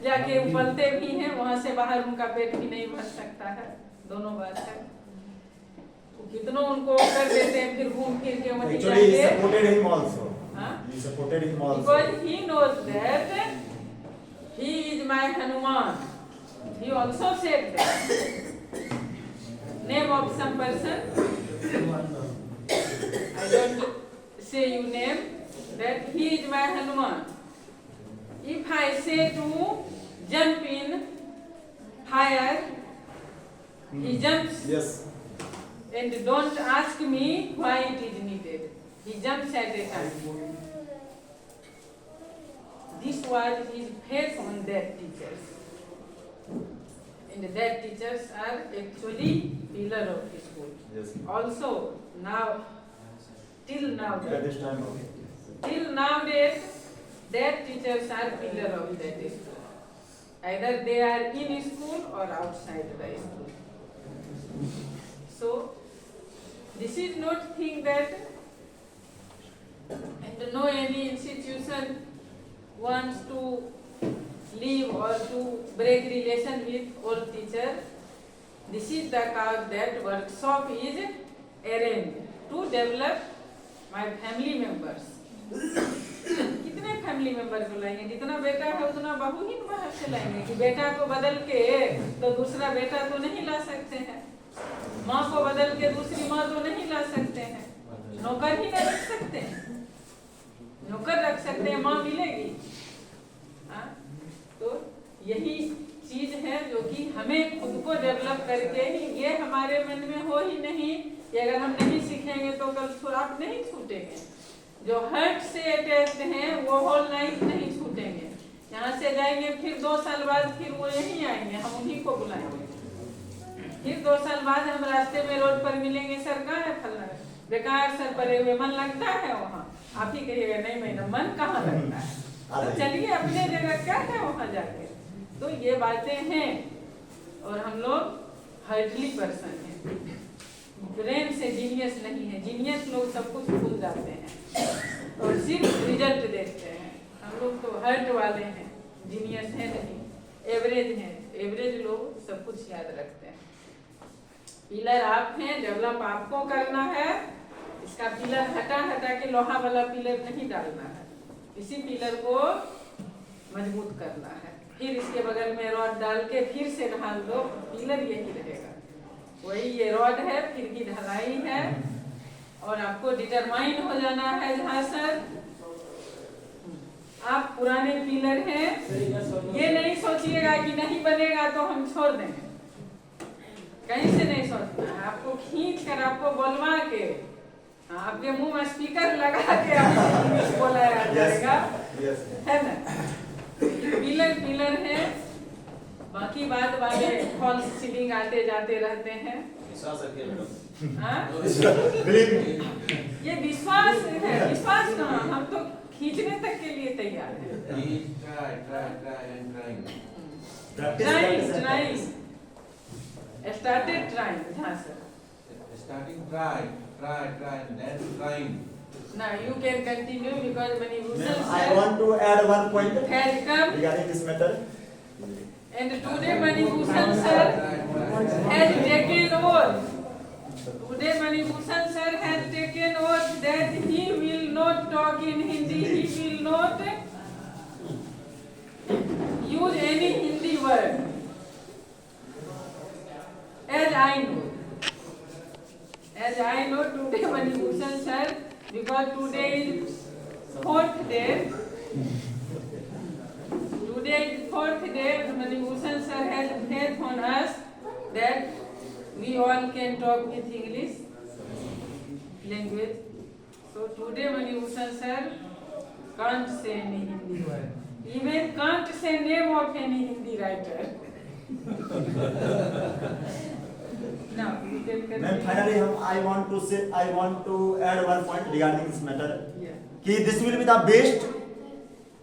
जाके उबलते भी हैं, वहाँ से बाहर उनका पेट भी नहीं भर सकता है, दोनों बात है। तो कितनों उनको कर देते हैं, फिर घूम फिर के वहीं Actually, he जाके। supported him also. हाँ? He supported him also. Because he knows that he is my Hanuman. He also said that. name of some person. I don't say you name, that he is my Hanuman. If I say to jump in fire, he jumps. Yes. And don't ask me why it is needed. He jumps at a time. This was his faith on that teachers. And that teachers are actually pillar of the school. Yes. Also, now, till now, At this time, okay. till nowadays, that teachers are pillar of that school. Either they are in school or outside the school. So, this is not thing that, and no any institution wants to leave or to break relation with old teacher. This is the cause that workshop is arranged to develop my family members. कितने family member को लाएंगे? जितना बेटा है उतना बहू ही बाहर से लाएंगे कि बेटा को बदल के तो दूसरा बेटा तो नहीं ला सकते हैं, माँ को बदल के दूसरी माँ तो नहीं ला सकते हैं, नौकर ही नहीं रख सकते हैं, नौकर रख सकते हैं, माँ मिलेगी। हाँ? तो यही चीज है जो कि हमें खुद को डेवलप करके ही, ये हमारे मन में हो ही नहीं कि अगर हम नहीं सीखेंगे तो कल आप नहीं छूटेंगे। जो हर्ट से अटैच्ड हैं वो होल लाइफ नहीं छूटेंगे। यहाँ से जाएंगे फिर 2 साल बाद फिर वो यहीं आएंगे, हम उन्हीं को बुलाएंगे। फिर 2 साल बाद हम रास्ते में रोड पर मिलेंगे, सर कहाँ है फलना, बेकार सर परे हुए, मन लगता है वहाँ? आप ही कहिएगा नहीं मैडम मन कहाँ लगता है, तो चलिए अपने जगह क्या है वहाँ जाके। तो ये बातें हैं और हम लोग हार्डली पर्सन हैं, ब्रेन से जीनियस नहीं है। जीनियस लोग सब कुछ भूल जाते हैं और सिर्फ रिजल्ट देखते हैं। हम लोग तो हर्ट वाले हैं, जीनियस है नहीं, एवरेज हैं। एवरेज लोग सब कुछ याद रखते हैं। पिलर आप हैं, डेवलप आपको करना है। इसका पिलर हटा हटा के लोहा वाला पिलर नहीं डालना है, इसी पिलर को मजबूत करना है। फिर इसके बगल में रॉड डाल के फिर से ढाल दो, पिलर यही रहेगा। वही ये रॉड है, फिर की ढलाई है और आपको डिटरमाइन हो जाना है। जहाँ सर आप पुराने पिलर हैं, ये नहीं सोचिएगा कि नहीं बनेगा तो हम छोड़ देंगे, कहीं से नहीं सोचना है। आपको खींच कर, आपको बोलवा के, आपके मुंह में स्पीकर लगा के आपको बोलाया जाएगा, है ना? पिलर पिलर है, बाकी बात वाले फॉल्स सीलिंग आते जाते रहते हैं। हाँ? ये विश्वास है, विश्वास कहाँ, हम तो खींचने तक के लिए तैयार हैं। Trying. Started trying. हाँ sir. Starting try, then trying. Now you can continue because when you I want to add one point has come regarding this matter. and today Mani Bhushan sir has taken oath. Today Mani Bhushan sir has taken oath that he will not talk in Hindi. He will not use any Hindi word. As I know today Mani Bhushan sir, because today is 4th day. Today is 4th day. Mani Bhushan sir has faith on us that we all can talk with English language. So today Mani Bhushan sir can't say any Hindi word. Even can't say name of any Hindi writer. Now you can Then continue. finally, I want to add one point regarding this matter. Yeah. कि this will be the best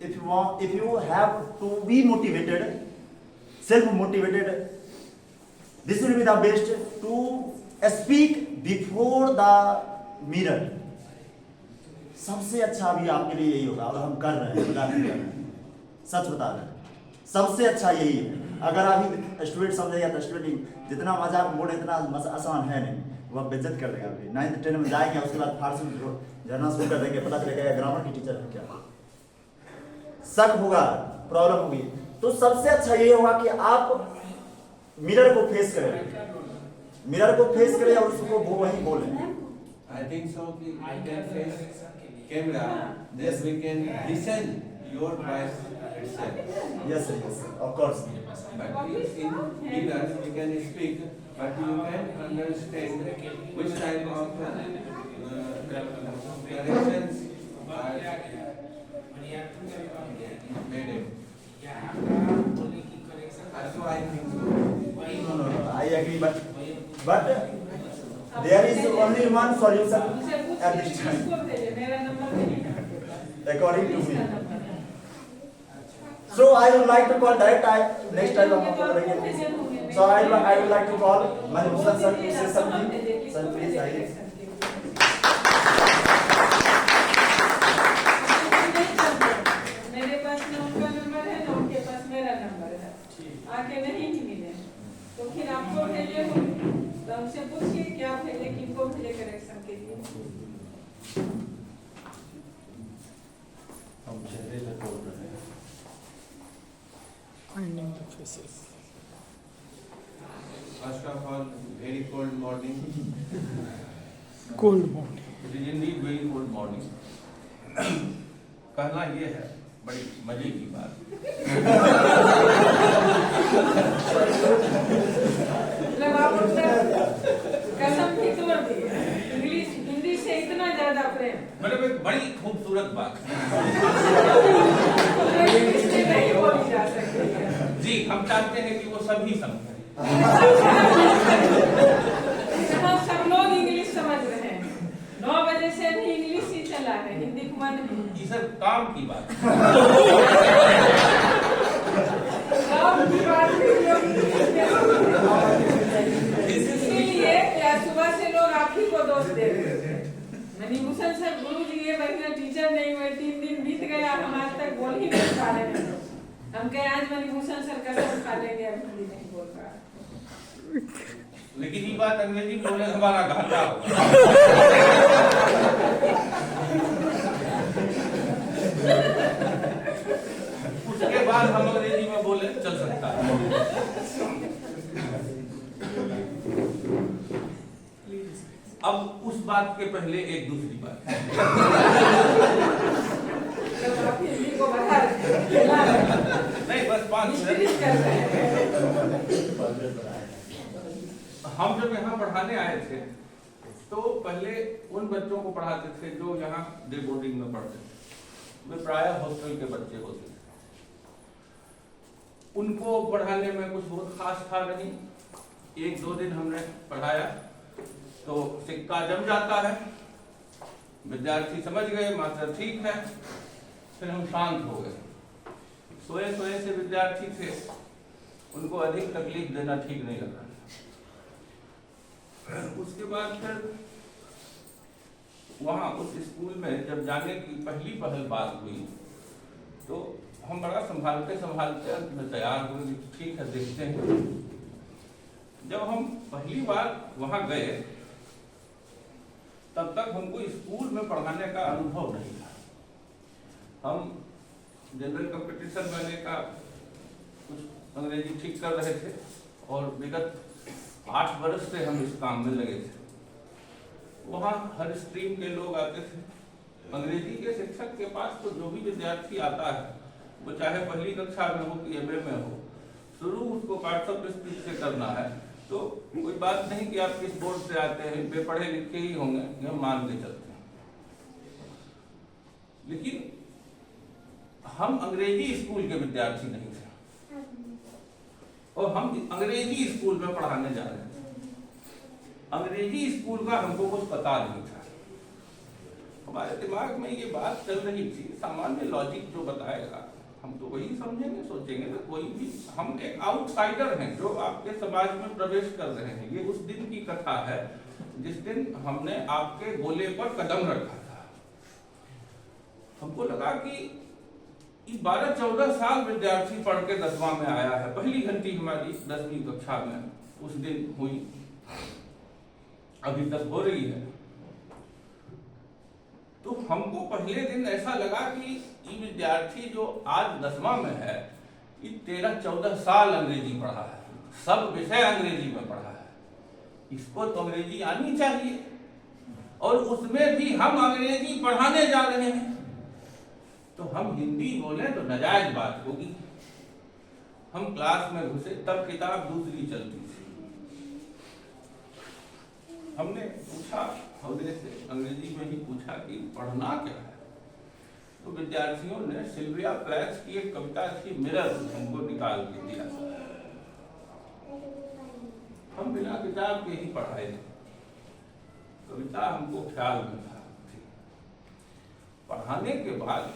if you have to be motivated, self-motivated. This will be the best to speak before the mirror. सबसे अच्छा अभी आपके लिए यही होगा, और हम कर रहे हैं, मजाक नहीं कर रहे हैं, सच बता रहे हैं। सबसे अच्छा यही है। अगर अभी स्टूडेंट समझेगा तो स्टूडेंट जितना मजाक मोड़ इतना आसान है नहीं, वह बेइज्जत कर देगा। अभी 9th 10th में जाएंगे, उसके बाद फारसी झरना शुरू कर देंगे, पता चलेगा ग्रामर की टीचर है क्या, शक होगा, प्रॉब्लम होगी। तो सबसे अच्छा ये होगा कि आप मिरर को फेस करें, मिरर को फेस करें और उसको वो वही बोले। I think so. We can face camera. Then we can listen your voice itself. Yes sir, of course. But in mirrors we can speak, but you can understand which type of corrections are made. Also I think so. No, I agree, but there is only one solution at this time, मेरा number नहीं है आपके पास। according to me. इसका number है। So I would like to call direct time. Next time हम आपको करेंगे। So I would like to call Manibhushan sir to say something. Sir please आइए। मेरे पास न उनका नंबर है न उनके पास मेरा नंबर है, आके नहीं ही मिले तो फिर आपको भेजे होंगे, तो उनसे पूछिए क्या भेजे, किनको भेजे करेक्शन के लिए। हम चेहरे पे बोल रहे हैं। Finding the faces. First of all, very cold morning. Cold morning. It is indeed very cold morning. कहना ये है बड़ी मजे की बात। मतलब आप उससे कसम भी तोड़ दिए, इंग्लिश हिंदी से इतना ज्यादा प्रेम। मतलब एक बड़ी खूबसूरत बात। इंग्लिश में नहीं बोली जा सकती है। जी हम चाहते हैं कि वो सभी समझें। सब लोग इंग्लिश समझ रहे हैं, 9 बजे से भी इंग्लिश ही चला है, हिंदी को मन नहीं। ये सब काम की बात है। काम की बात भी लोग इंग्लिश में इसलिए क्या सुबह से लोग आप ही को दोष दे रहे हैं। मणिभूषण सर गुरु जी ये बढ़िया टीचर नहीं हुए, 3 दिन बीत गया, हम आज तक बोल ही नहीं पा रहे हैं। हम कहे आज मणिभूषण सर कसम खा लेंगे, अब हिंदी नहीं बोल पा रहे। लेकिन ये बात अंग्रेजी बोले हमारा घाटा होगा। उसके बाद हम अंग्रेजी में बोले चल सकता है। अब उस बात के पहले एक दूसरी बात। जब आप हिंदी को बढ़ा रहे हैं, नहीं बस 5 मिस्ट्रीज कर रहे हैं। हम जब यहाँ पढ़ाने आए थे तो पहले उन बच्चों को पढ़ाते थे जो यहाँ डे बोर्डिंग में पढ़ते थे, वे प्रायः हॉस्टल के बच्चे होते थे। उनको पढ़ाने में कुछ बहुत खास था नहीं। 1-2 दिन हमने पढ़ाया तो सिक्का जम जाता है, विद्यार्थी समझ गए मास्टर ठीक है, फिर हम शांत हो गए। सोए सोए से विद्यार्थी थे, उनको अधिक तकलीफ देना ठीक नहीं लगा। उसके बाद फिर वहाँ उस स्कूल में जब जाने की पहली पहल बात हुई तो हम बड़ा संभालते संभालते अंत में तैयार हुए कि ठीक है देखते हैं। जब हम पहली बार वहाँ गए तब तक हमको स्कूल में पढ़ाने का अनुभव नहीं था। हम जनरल कंपटीशन वाले का कुछ अंग्रेजी ठीक कर रहे थे और विगत 8 वर्ष से हम इस काम में लगे थे। वहाँ हर स्ट्रीम के लोग आते थे। अंग्रेजी के शिक्षक के पास तो जो भी विद्यार्थी आता है वो चाहे पहली कक्षा में हो कि MA में हो, शुरू उसको पार्ट्स ऑफ स्पीच से करना है तो कोई बात नहीं कि आप किस बोर्ड से आते हैं, वे पढ़े लिखे ही होंगे, ये हम मान के चलते हैं। लेकिन हम अंग्रेजी स्कूल के विद्यार्थी नहीं थे और हम अंग्रेजी स्कूल में पढ़ाने जा रहे थे। अंग्रेजी स्कूल का हमको कुछ पता नहीं था। हमारे दिमाग में ये बात चल रही थी, सामान्य लॉजिक जो बताएगा हम तो वही समझेंगे, सोचेंगे ना। कोई भी हम एक आउटसाइडर हैं जो आपके समाज में प्रवेश कर रहे हैं। ये उस दिन की कथा है जिस दिन हमने आपके गोले पर कदम रखा था। हमको लगा कि 12-14 साल विद्यार्थी पढ़ के 10वां में आया है। पहली घंटी हमारी 10वीं कक्षा में उस दिन हुई, अभी तक हो रही है। तो हमको पहले दिन ऐसा लगा कि ये विद्यार्थी जो आज 10वां में है, ये 13-14 साल अंग्रेजी पढ़ा है, सब विषय अंग्रेजी में पढ़ा है। इसको तो अंग्रेजी आनी चाहिए, और उसमें भी हम अंग्रेजी पढ़ाने जा रहे हैं, तो हम हिंदी बोले तो नाजायज बात होगी। हम क्लास में घुसे तब किताब दूसरी चलती थी, हमने पूछा हौदे से, अंग्रेजी में ही पूछा कि पढ़ना क्या है, तो विद्यार्थियों ने सिल्विया प्लैथ की एक कविता थी मिरर, हमको निकाल के दिया। हम बिना किताब के ही पढ़ाए, कविता हमको ख्याल में था। पढ़ाने के बाद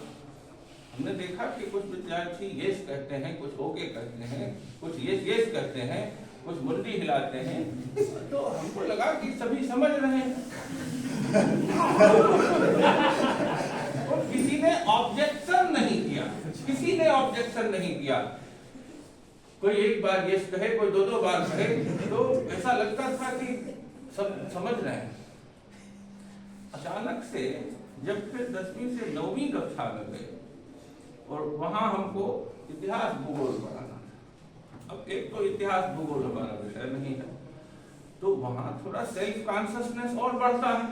हमने देखा कि कुछ विद्यार्थी यस कहते हैं, कुछ ओके कहते हैं, कुछ यस कहते हैं, कुछ मुंडी हिलाते हैं, तो हमको लगा कि सभी समझ रहे हैं। तो किसी ने ऑब्जेक्शन नहीं किया, किसी ने ऑब्जेक्शन नहीं किया। कोई एक बार यस कहे, कोई दो बार कहे, तो ऐसा लगता था कि सब समझ रहे हैं। अचानक से जब फिर 10वीं से 9वीं कक्षा में गए और वहां हमको इतिहास भूगोल पढ़ाना, अब एक तो इतिहास भूगोल हमारा विषय नहीं है, तो वहां थोड़ा सेल्फ कॉन्शियसनेस और बढ़ता है।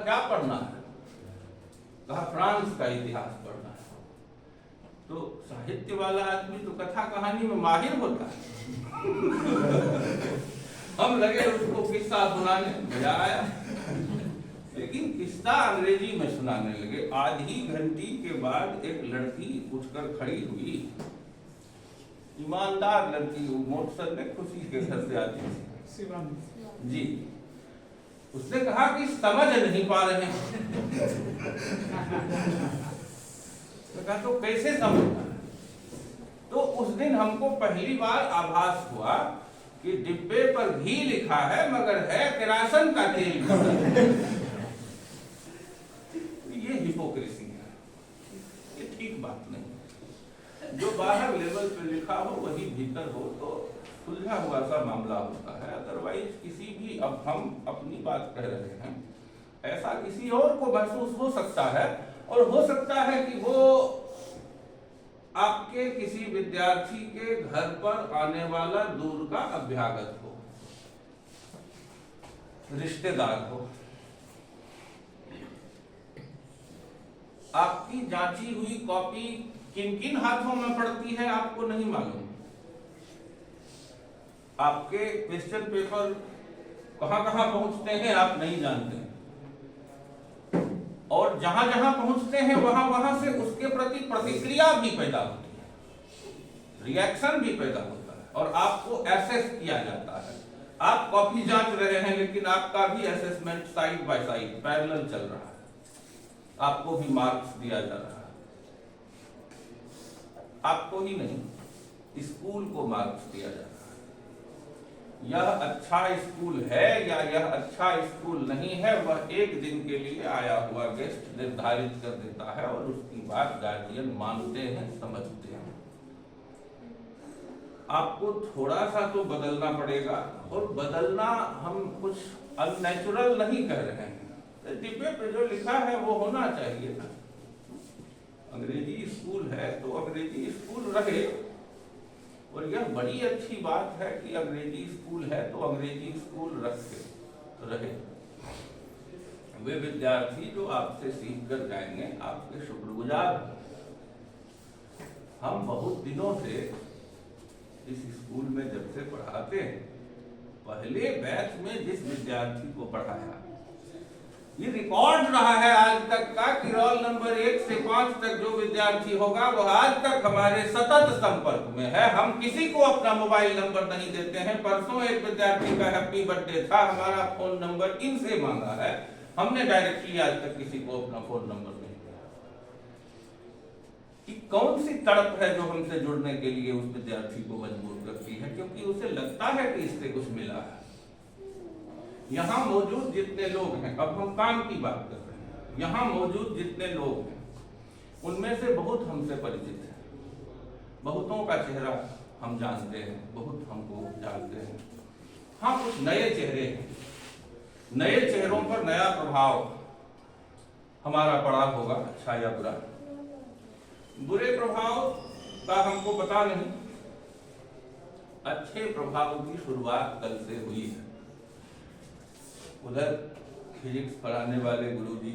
क्या पढ़ना है? कहा फ्रांस का इतिहास पढ़ना है। तो साहित्य वाला आदमी तो कथा कहानी में माहिर होता है। हम लगे उसको किस्सा सुनाने, मजा आया, लेकिन किस्सा अंग्रेजी में सुनाने लगे। आधी घंटी के बाद एक लड़की उठकर खड़ी हुई, ईमानदार लड़की, मोटरसाइकिल में खुशी के घर से आती थी जी। उसने कहा कि समझ नहीं पा रहे हैं। तो कहा तो कैसे समझना? तो उस दिन हमको पहली बार आभास हुआ कि डिब्बे पर घी लिखा है मगर है केरासन का तेल। ये हिपोक्रेसी है, ये ठीक बात नहीं। जो बाहर लेवल पे लिखा हो वही भीतर हो तो सुलझा हुआ सा मामला होता है। अदरवाइज किसी भी, अब हम अपनी बात कह रहे हैं, ऐसा किसी और को महसूस हो सकता है, और हो सकता है कि वो आपके किसी विद्यार्थी के घर पर आने वाला दूर का अभ्यागत हो, रिश्तेदार हो। आपकी जांची हुई कॉपी किन किन हाथों में पड़ती है आपको नहीं मालूम। आपके क्वेश्चन पेपर कहां कहां पहुंचते हैं आप नहीं जानते, और जहां जहां पहुंचते हैं वहां वहां से उसके प्रति प्रतिक्रिया भी पैदा होती है, रिएक्शन भी पैदा होता है, और आपको एसेस किया जाता है। आप कॉपी जांच रहे हैं लेकिन आपका भी assessment side by side parallel चल रहा है, आपको भी मार्क्स दिया जा रहा है। आपको ही नहीं, स्कूल को मार्क्स दिया जा रहा है। यह अच्छा स्कूल है या यह अच्छा स्कूल नहीं है, वह एक दिन के लिए आया हुआ गेस्ट निर्धारित कर देता है, और उसकी बात गार्जियन मानते हैं, समझते हैं। आपको थोड़ा सा तो बदलना पड़ेगा, और बदलना हम कुछ अननेचुरल नहीं कह रहे हैं। डिब्बे पे जो लिखा है वो होना चाहिए ना। अंग्रेजी स्कूल है तो अंग्रेजी स्कूल रहे, और यह बड़ी अच्छी बात है कि अंग्रेजी स्कूल है तो अंग्रेजी स्कूल रहे। वे विद्यार्थी जो आपसे सीख कर जाएंगे आपके शुक्रगुजार। हम बहुत दिनों से इस स्कूल में जब से पढ़ाते हैं, पहले बैच में जिस विद्यार्थी को पढ़ाया, ये रिकॉर्ड रहा है आज तक का कि रोल नंबर 1 से 5 तक जो विद्यार्थी होगा वो आज तक हमारे सतत संपर्क में है। हम किसी को अपना मोबाइल नंबर नहीं देते हैं। परसों एक विद्यार्थी का हैप्पी बर्थडे था, हमारा फोन नंबर इनसे मांगा है, हमने डायरेक्टली आज तक किसी को अपना फोन नंबर नहीं दिया। कि कौन सी तड़प है जो हमसे जुड़ने के लिए उस विद्यार्थी को मजबूर करती है? क्योंकि उसे लगता है कि इससे कुछ मिला है। यहाँ मौजूद जितने लोग हैं, अब हम काम की बात कर रहे हैं, यहाँ मौजूद जितने लोग हैं उनमें से बहुत हमसे परिचित हैं, बहुतों का चेहरा हम जानते हैं, बहुत हमको जानते हैं। हाँ, कुछ नए चेहरे हैं, नए चेहरों पर नया प्रभाव हमारा पड़ा होगा, अच्छा या बुरा। बुरे प्रभाव का हमको पता नहीं, अच्छे प्रभाव की शुरुआत कल से हुई है। उधर फिजिक्स पढ़ाने वाले गुरुजी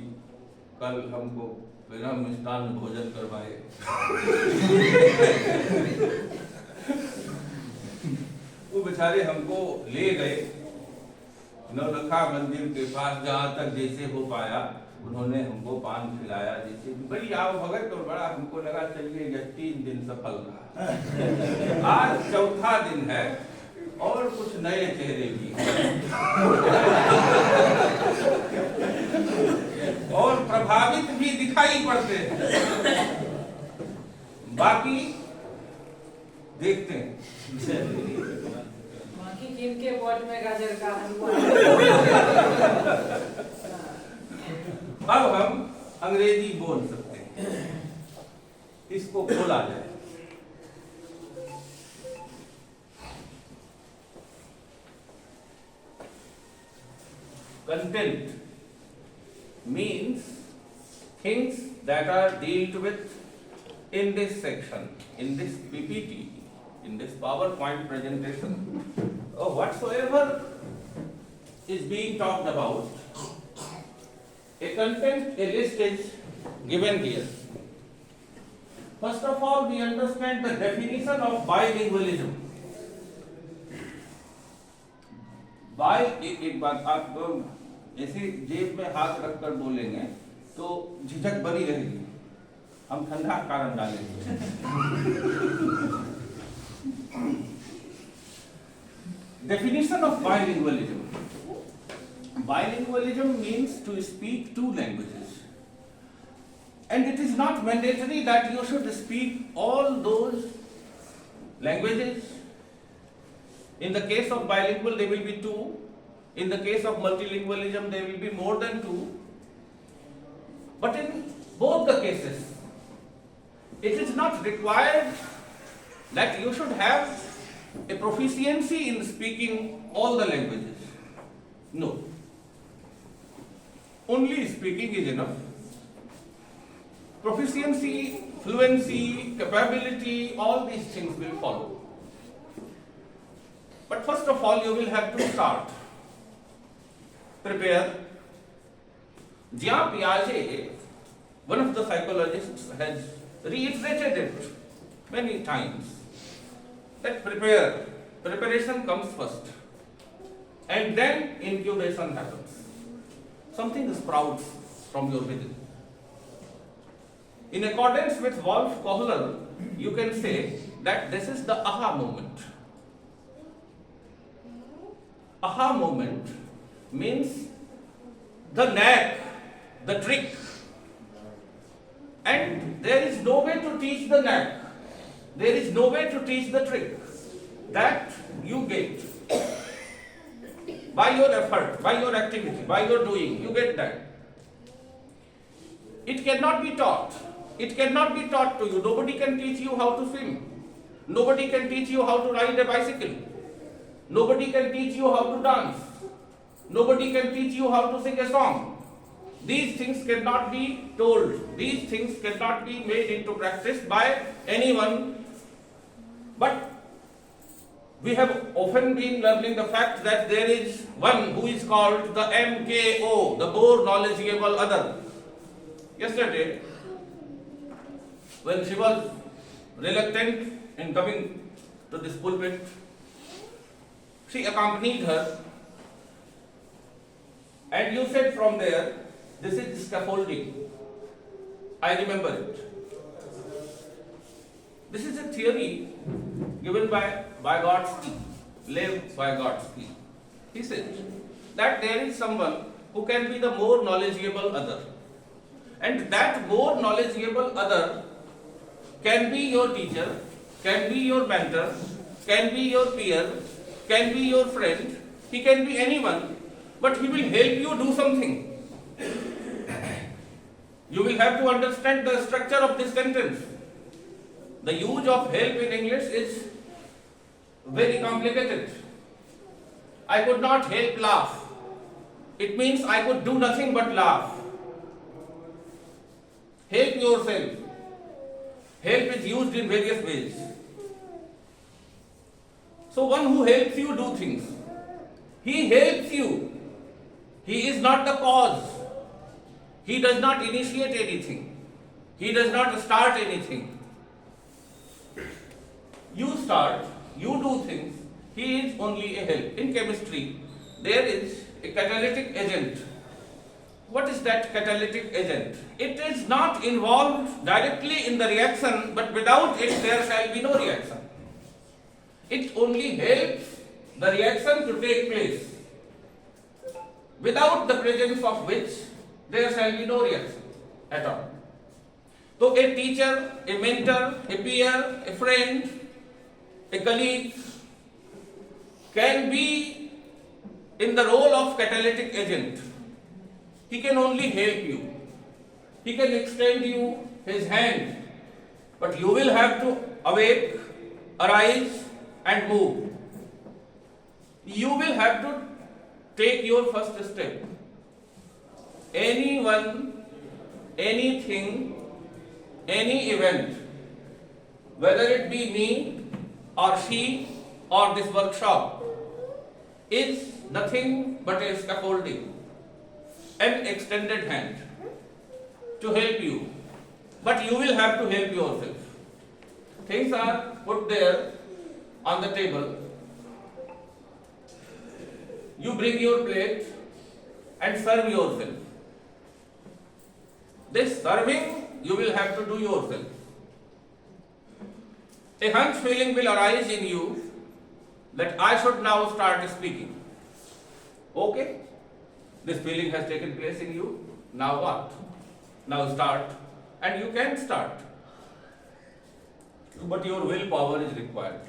कल हमको बिना मिष्टान भोजन करवाए। वो बेचारे हमको ले गए नवलखा मंदिर के पास, जहाँ तक जैसे हो पाया उन्होंने हमको पान खिलाया, जैसे बड़ी आव भगत और बड़ा हमको लगा चलिए यह 3 दिन सफल रहा। आज चौथा दिन है और कुछ नए चेहरे भी हैं और प्रभावित भी दिखाई पड़ते हैं। बाकी देखते हैं बाकी किनके वोट में गाजर का हलवा। अब हम अंग्रेजी बोल सकते हैं, इसको खोला जाए। Content means things that are dealt with in this section, in this PPT, in this PowerPoint presentation. Whatsoever is being talked about, a content, a list is given here. First of all, we understand the definition of bilingualism. एक बात आप ऐसे जेब में हाथ रखकर बोलेंगे तो झिझक बनी रहेगी, हम ठंडा कारण डालेंगे। Definition of bilingualism. Bilingualism means to speak 2 languages, and it is not mandatory that you should speak all those languages. In the case of bilingual, there will be 2. In the case of multilingualism, there will be more than 2. But in both the cases, it is not required that you should have a proficiency in speaking all the languages. No. Only speaking is enough. Proficiency, fluency, capability, all these things will follow. But first of all, you will have to start. Prepare. Jean Piaget, one of the psychologists, has reiterated it many times, that preparation comes first, and then incubation happens. Something sprouts from your within. In accordance with Wolf Kohler, you can say that this is the aha moment. Aha moment means the knack, the trick, and there is no way to teach the knack, there is no way to teach the trick. That you get by your effort, by your activity, by your doing, you get that. It cannot be taught. It cannot be taught to you. Nobody can teach you how to swim. Nobody can teach you how to ride a bicycle. Nobody can teach you how to dance. Nobody can teach you how to sing a song. These things cannot be told. These things cannot be made into practice by anyone. But we have often been learning the fact that there is one who is called the MKO, the more knowledgeable other. Yesterday, when she was reluctant in coming to this pulpit, she accompanied her, and you said from there, this is scaffolding. I remember it. This is a theory given by Vygotsky, Lev Vygotsky. He said that there is someone who can be the more knowledgeable other, and that more knowledgeable other can be your teacher, can be your mentor, can be your peer, can be your friend, he can be anyone, but he will help you do something. You will have to understand the structure of this sentence. The use of help in English is very complicated. I could not help laugh. It means I could do nothing but laugh. Help yourself. Help is used in various ways. So one who helps you do things. He helps you. He is not the cause. He does not initiate anything. He does not start anything. You start, you do things. He is only a help. In chemistry, there is a catalytic agent. What is that catalytic agent? It is not involved directly in the reaction, but without it there shall be no reaction. It only helps the reaction to take place, without the presence of which there shall be no reaction at all. So a teacher, a mentor, a peer, a friend, a colleague can be in the role of catalytic agent. He can only help you. He can extend you his hand, but you will have to awake, arise and move. You will have to take your first step. Anyone, anything, any event, whether it be me or she or this workshop, is nothing but a scaffolding, an extended hand to help you. But you will have to help yourself. Things are put there on the table. You bring your plate and serve yourself. This serving you will have to do yourself. A hunch feeling will arise in you that I should now start speaking. Okay, this feeling has taken place in you. Now what? Now start, and you can start. But your willpower is required.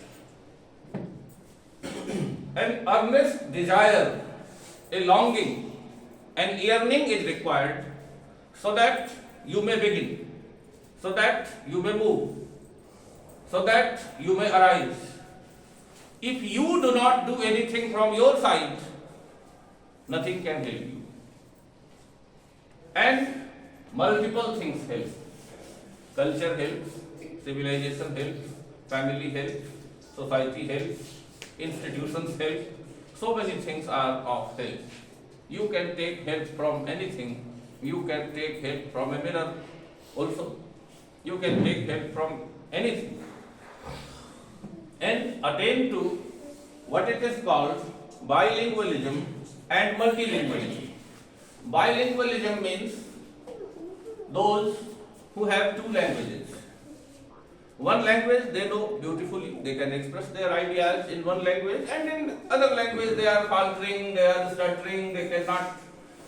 An earnest desire, a longing, an yearning is required so that you may begin, so that you may move, so that you may arise. If you do not do anything from your side, nothing can help you. And multiple things help. Culture helps, civilization helps, family helps, society helps, institutions help. So many things are of help. You can take help from anything. You can take help from a mirror also. You can take help from anything and attain to what it is called bilingualism and multilingualism. Bilingualism means those who have two languages. One language they know beautifully, they can express their ideas in one language, and in other language they are faltering, they are stuttering, they cannot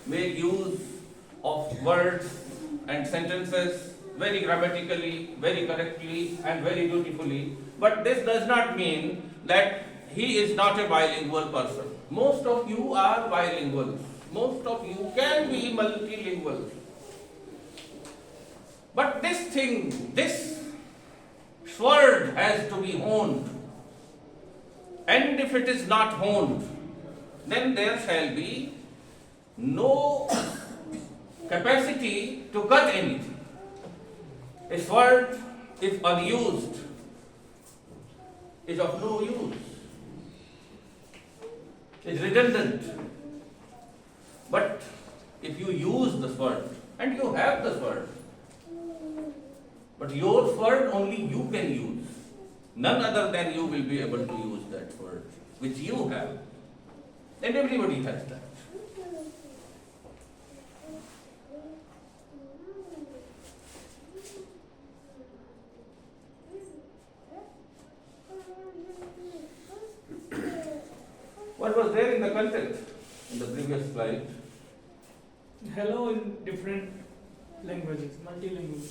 make use of words and sentences very grammatically, very correctly and very beautifully. But this does not mean that he is not a bilingual person. Most of you are bilingual. Most of you can be multilingual. But this thing, this sword has to be honed. And if it is not honed, then there shall be no capacity to cut anything. A sword, if unused, is of no use. It's redundant. But if you use the sword, and you have the sword, but your sword only you can use, none other than you will be able to use that sword, which you have. And everybody has that. What was there in the content in the previous slide? Hello in different languages, multilingual.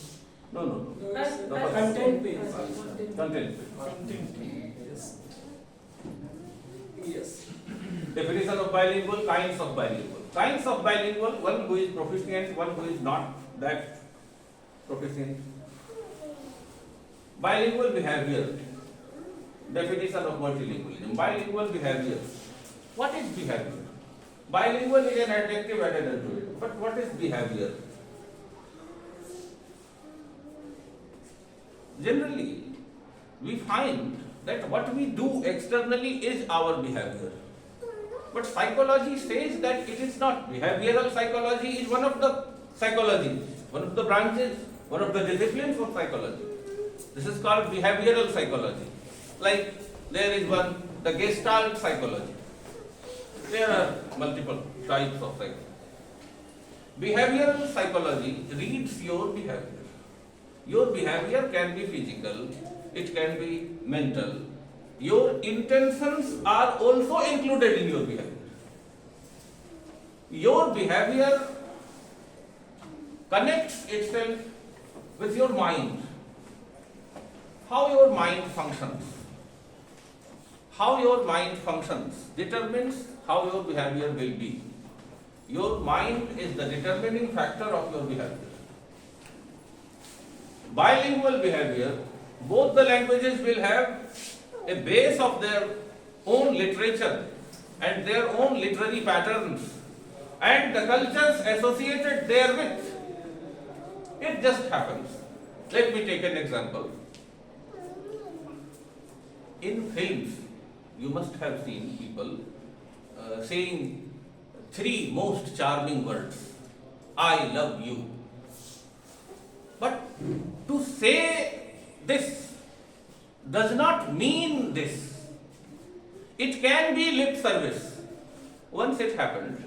No. Content page. Content. Content. Yes. Yes. Definition of bilingual, kinds of bilingual. Kinds of bilingual, one who is proficient, one who is not that proficient. Bilingual behavior. Definition of multilingualism. Bilingual behavior. What is behavior? Bilingual is an adjective added to it. But what is behavior? Generally, we find that what we do externally is our behavior. But psychology says that it is not. Behavioral psychology is one of the psychologies, one of the branches, one of the disciplines of psychology. This is called behavioral psychology. Like there is one, the Gestalt psychology. There are multiple types of psychology. Behavioral psychology reads your behavior. Your behavior can be physical, it can be mental. Your intentions are also included in your behavior. Your behavior connects itself with your mind. How your mind functions. How your mind functions determines how your behavior will be. Your mind is the determining factor of your behavior. Bilingual behavior, both the languages will have a base of their own literature and their own literary patterns and the cultures associated therewith. It just happens. Let me take an example. In films, you must have seen people saying 3 most charming words. I love you. But to say this does not mean this. It can be lip service. Once it happened,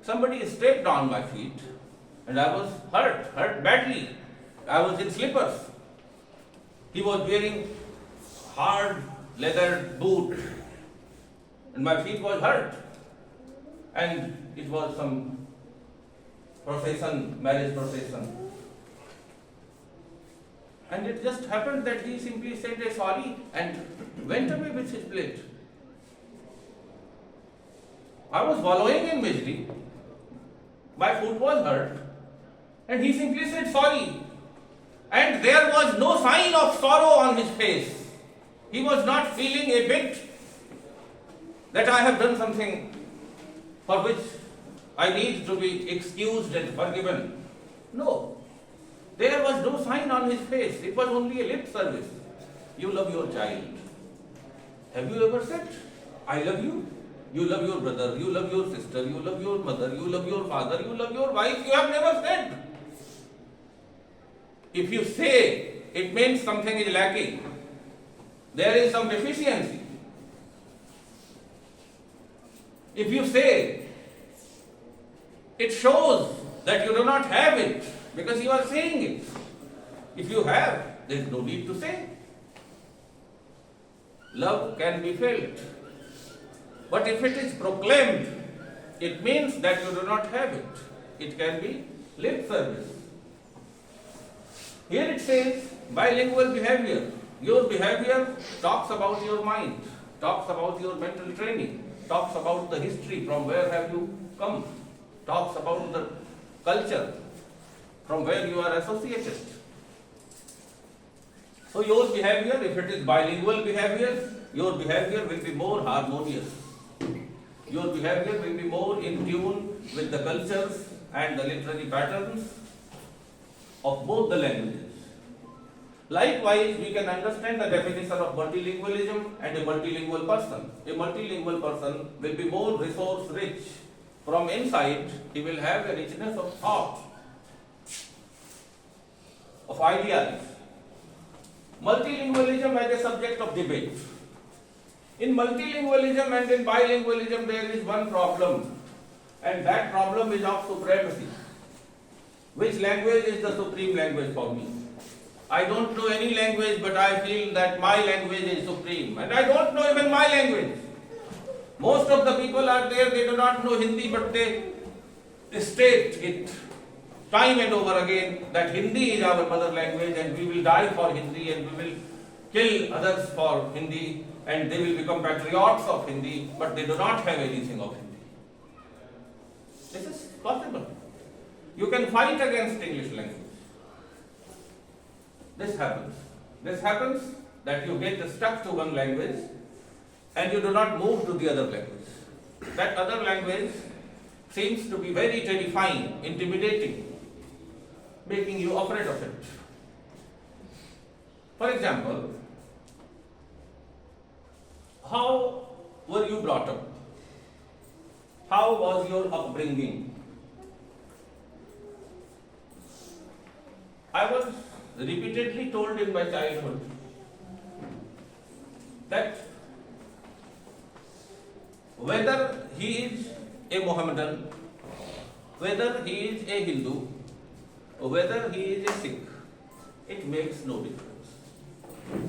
somebody stepped on my feet and I was hurt badly. I was in slippers. He was wearing hard leather boot and my feet was hurt. And it was some procession, marriage procession. And it just happened that he simply said a sorry and went away with his plate. I was wallowing in misery. My foot was hurt. And he simply said sorry. And there was no sign of sorrow on his face. He was not feeling a bit that I have done something for which I need to be excused and forgiven. No. There was no sign on his face. It was only a lip service. You love your child. Have you ever said, I love you? You love your brother, you love your sister, you love your mother, you love your father, you love your wife. You have never said. If you say, it means something is lacking. There is some deficiency. If you say, it shows that you do not have it because you are saying it. If you have, there is no need to say. Love can be felt. But if it is proclaimed, it means that you do not have it. It can be lip service. Here it says bilingual behavior. Your behavior talks about your mind, talks about your mental training, talks about the history, from where have you come, talks about the culture, from where you are associated. So your behavior, if it is bilingual behavior, your behavior will be more harmonious. Your behavior will be more in tune with the cultures and the literary patterns of both the languages. Likewise, we can understand the definition of multilingualism and a multilingual person. A multilingual person will be more resource rich. From inside, he will have a richness of thought, of ideas. Multilingualism as a subject of debate. In multilingualism and in bilingualism, there is one problem, and that problem is of supremacy. Which language is the supreme language for me? I don't know any language, but I feel that my language is supreme. And I don't know even my language. Most of the people are there, they do not know Hindi, but they state it time and over again that Hindi is our mother language and we will die for Hindi and we will kill others for Hindi and they will become patriots of Hindi, but they do not have anything of Hindi. This is possible. You can fight against English language. This happens. This happens that you get stuck to one language and you do not move to the other language. That other language seems to be very terrifying, intimidating, making you afraid of it. For example, how were you brought up? How was your upbringing? I was repeatedly told in my childhood that whether he is a Mohammedan, whether he is a Hindu, or whether he is a Sikh, it makes no difference.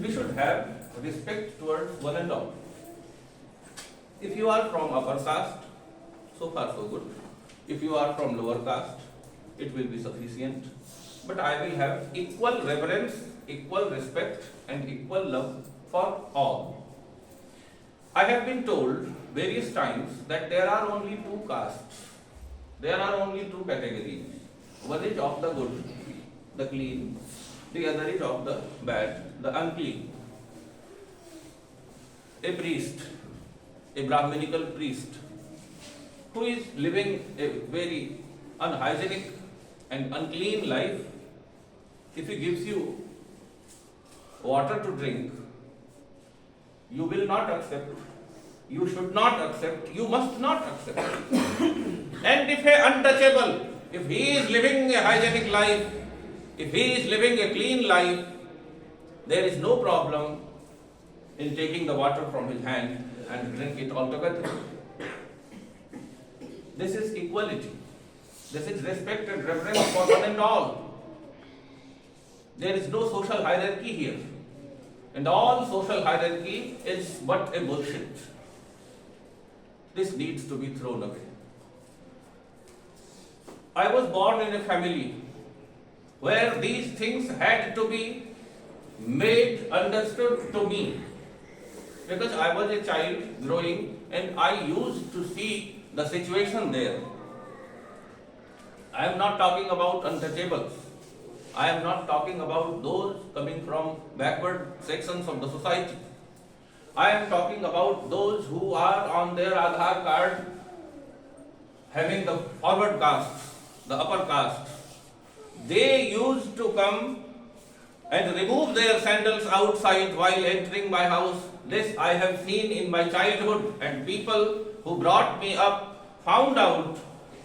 We should have respect towards one and all. If you are from upper caste, so far so good. If you are from lower caste, it will be sufficient. But I will have equal reverence, equal respect, and equal love for all. I have been told various times that there are only two castes. There are only two categories. One is of the good, the clean. The other is of the bad, the unclean. A priest, a Brahminical priest, who is living a very unhygienic and unclean life, if he gives you water to drink, you will not accept, you should not accept, you must not accept. And if a untouchable, if he is living a hygienic life, if he is living a clean life, there is no problem in taking the water from his hand and drink it altogether. This is equality. This is respect and reverence for one and all. There is no social hierarchy here. And all social hierarchy is but a bullshit. This needs to be thrown away. I was born in a family where these things had to be made understood to me, because I was a child growing and I used to see the situation there. I am not talking about untouchables. I am not talking about those coming from backward sections of the society. I am talking about those who are on their Aadhaar card having the forward caste, the upper caste. They used to come and remove their sandals outside while entering my house. This I have seen in my childhood, and people who brought me up found out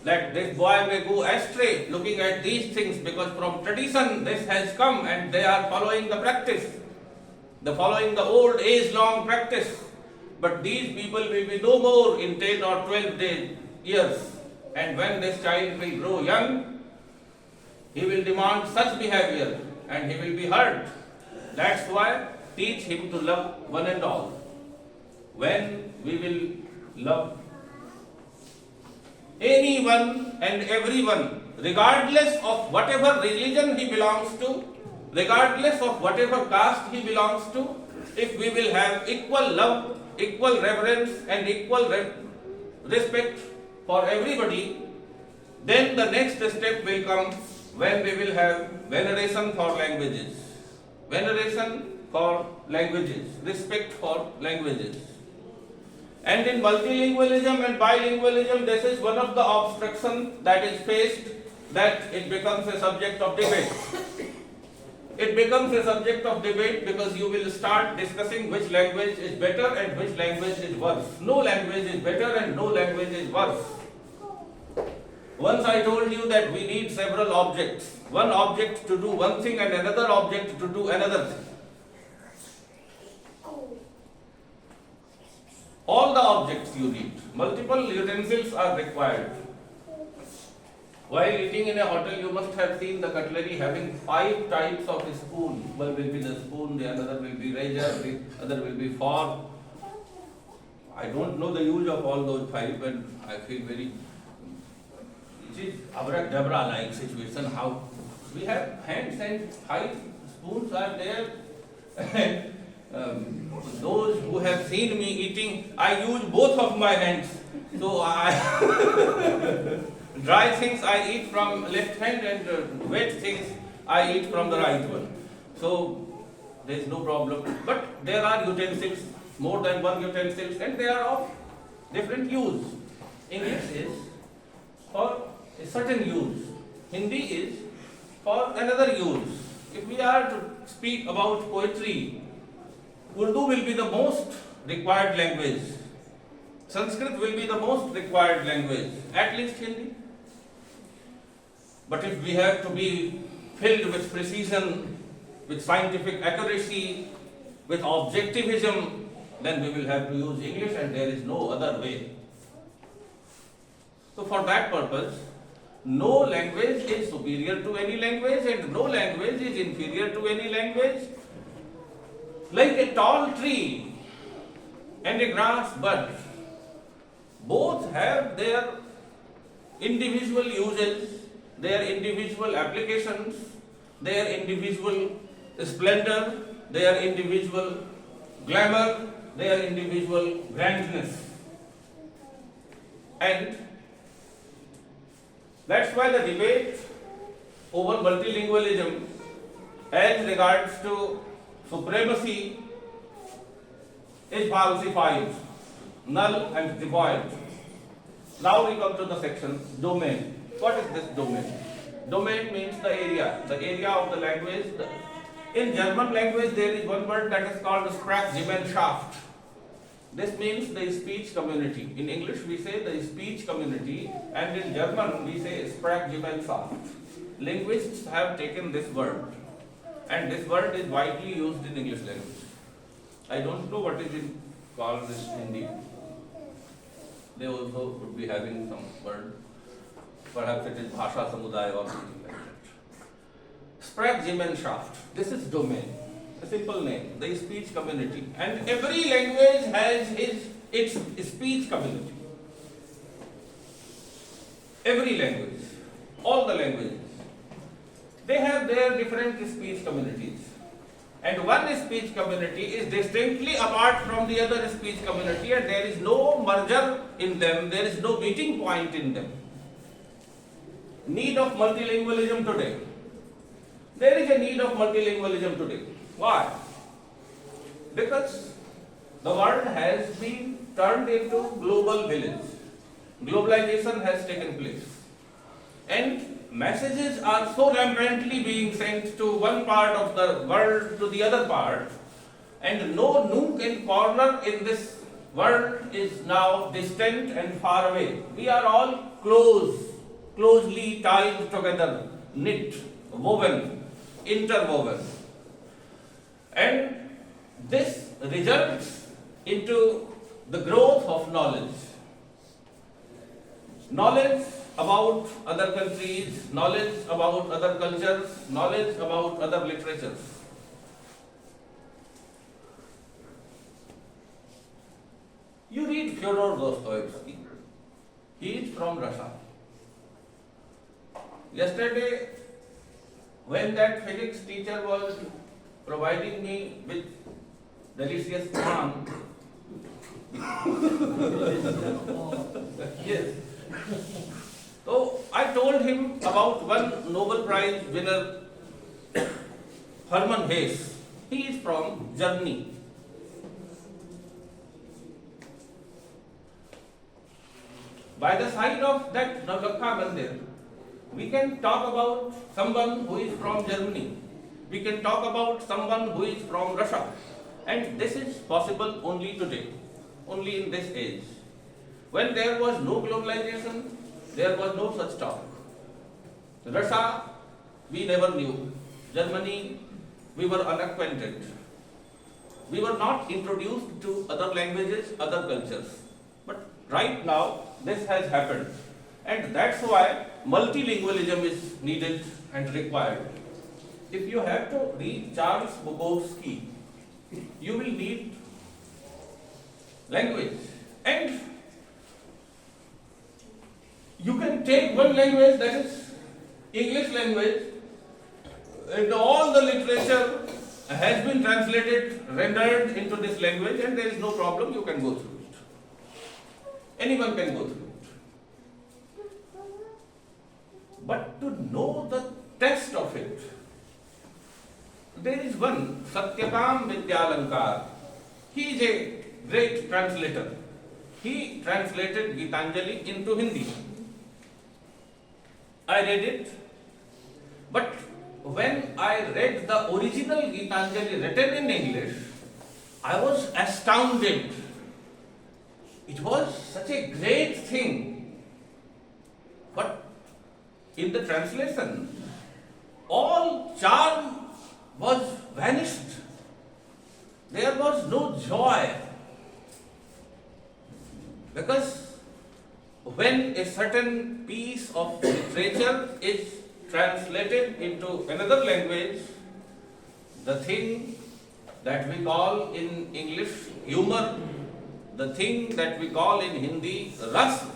that this boy may go astray looking at these things, because from tradition this has come and they are following the practice. They are following the old age-long practice. But these people will be no more in 10 or 12 years. And when this child will grow young, he will demand such behavior and he will be hurt. That's why teach him to love one and all. When we will love anyone and everyone, regardless of whatever religion he belongs to, regardless of whatever caste he belongs to, if we will have equal love, equal reverence and equal respect for everybody, then the next step will come when we will have veneration for languages. Veneration for languages, respect for languages. And in multilingualism and bilingualism, this is one of the obstructions that is faced, that it becomes a subject of debate. It becomes a subject of debate because you will start discussing which language is better and which language is worse. No language is better and no language is worse. Once I told you that we need several objects. One object to do one thing and another object to do another thing. All the objects you need. Multiple utensils are required. While eating in a hotel, you must have seen the cutlery having 5 types of spoon. One will be the spoon, the other will be razor, the other will be fork. I don't know the use of all those 5, and I feel very, it is abracadabra-like situation. How we have hands and 5 spoons are there. Those who have seen me eating, I use both of my hands. So dry things I eat from left hand and wet things I eat from the right one. So there is no problem. But there are utensils, more than one utensils, and they are of different use. English is for a certain use. Hindi is for another use. If we are to speak about poetry, Urdu will be the most required language. Sanskrit will be the most required language, at least Hindi. But if we have to be filled with precision, with scientific accuracy, with objectivism, then we will have to use English, and there is no other way. So for that purpose, no language is superior to any language and no language is inferior to any language. Like a tall tree and a grass bud, both have their individual uses, their individual applications, their individual splendor, their individual glamour, their individual grandness. And that's why the debate over multilingualism as regards to supremacy is falsified, null and devoid. Now we come to the section domain. What is this domain? Domain means the area of the language. In German language there is one word that is called Sprachgemeinschaft. This means the speech community. In English we say the speech community, and in German we say Sprachgemeinschaft. Linguists have taken this word, and this word is widely used in English language. I don't know what is it called in Hindi. They also would be having some word. Perhaps it is Bhasha Samudaya or something like that. Sprachgemeinschaft. This is domain. A simple name, the speech community. And every language has its speech community. Every language, all the languages, they have their different speech communities. And one speech community is distinctly apart from the other speech community, and there is no merger in them, there is no meeting point in them. Need of multilingualism today. There is a need of multilingualism today. Why? Because the world has been turned into global village. Globalization has taken place. And messages are so rampantly being sent to one part of the world to the other part, and no nook and corner in this world is now distant and far away. We are all closely tied together, knit, woven, interwoven. And this results into the growth of knowledge. Knowledge about other countries, knowledge about other cultures, knowledge about other literatures. You read Fyodor Dostoevsky. He is from Russia. Yesterday, when that physics teacher was providing me with delicious pan, yes. So I told him about one Nobel Prize winner, Hermann Hesse. He is from Germany. By the side of that Navlakha Mandir, we can talk about someone who is from Germany. We can talk about someone who is from Russia. And this is possible only today, only in this age. When there was no globalization, there was no such talk. Russia, we never knew. Germany, we were unacquainted. We were not introduced to other languages, other cultures. But right now, this has happened. And that's why multilingualism is needed and required. If you have to read Charles Bukowski, you will need language. And you can take one language, that is English language, and all the literature has been translated, rendered into this language, and there is no problem, you can go through it. Anyone can go through it. But to know the text of it, there is one, Satyakam Vidyalankar. He is a great translator. He translated Gitanjali into Hindi. I read it, but when I read the original Gitanjali written in English, I was astounded. It was such a great thing. But in the translation, all charm was vanished. There was no joy. Because when a certain piece of literature is translated into another language, the thing that we call in English humor, the thing that we call in Hindi ras,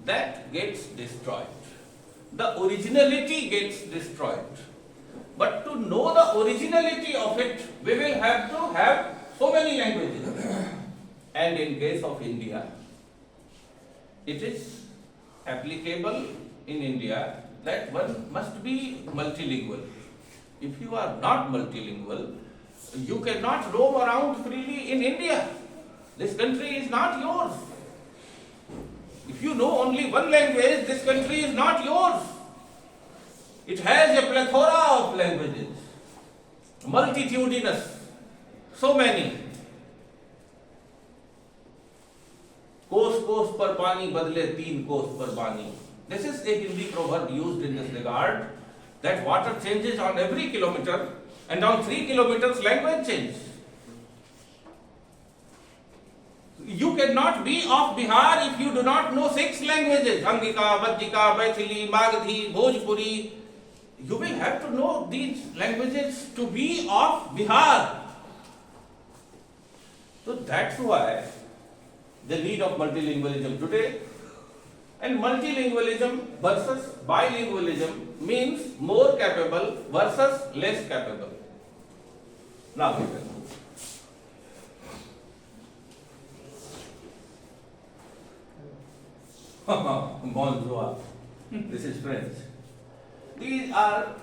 that gets destroyed. The originality gets destroyed. But to know the originality of it, we will have to have so many languages. And in case of India, it is applicable in India that one must be multilingual. If you are not multilingual, you cannot roam around freely in India. This country is not yours. If you know only one language, this country is not yours. It has a plethora of languages, multitudinous, so many. कोस कोस पर पानी बदले तीन कोस पर पानी. This is a Hindi proverb used in this regard, that water changes on every kilometer, and on 3 kilometers language change. You cannot be of Bihar if you do not know 6 languages: Angika, Vajjika, Maithili, Magadhi, Bhojpuri. You will have to know these languages to be of Bihar. So that's why the need of multilingualism today. And multilingualism versus bilingualism means more capable versus less capable. Now we can move. Bonjour. This is French. These are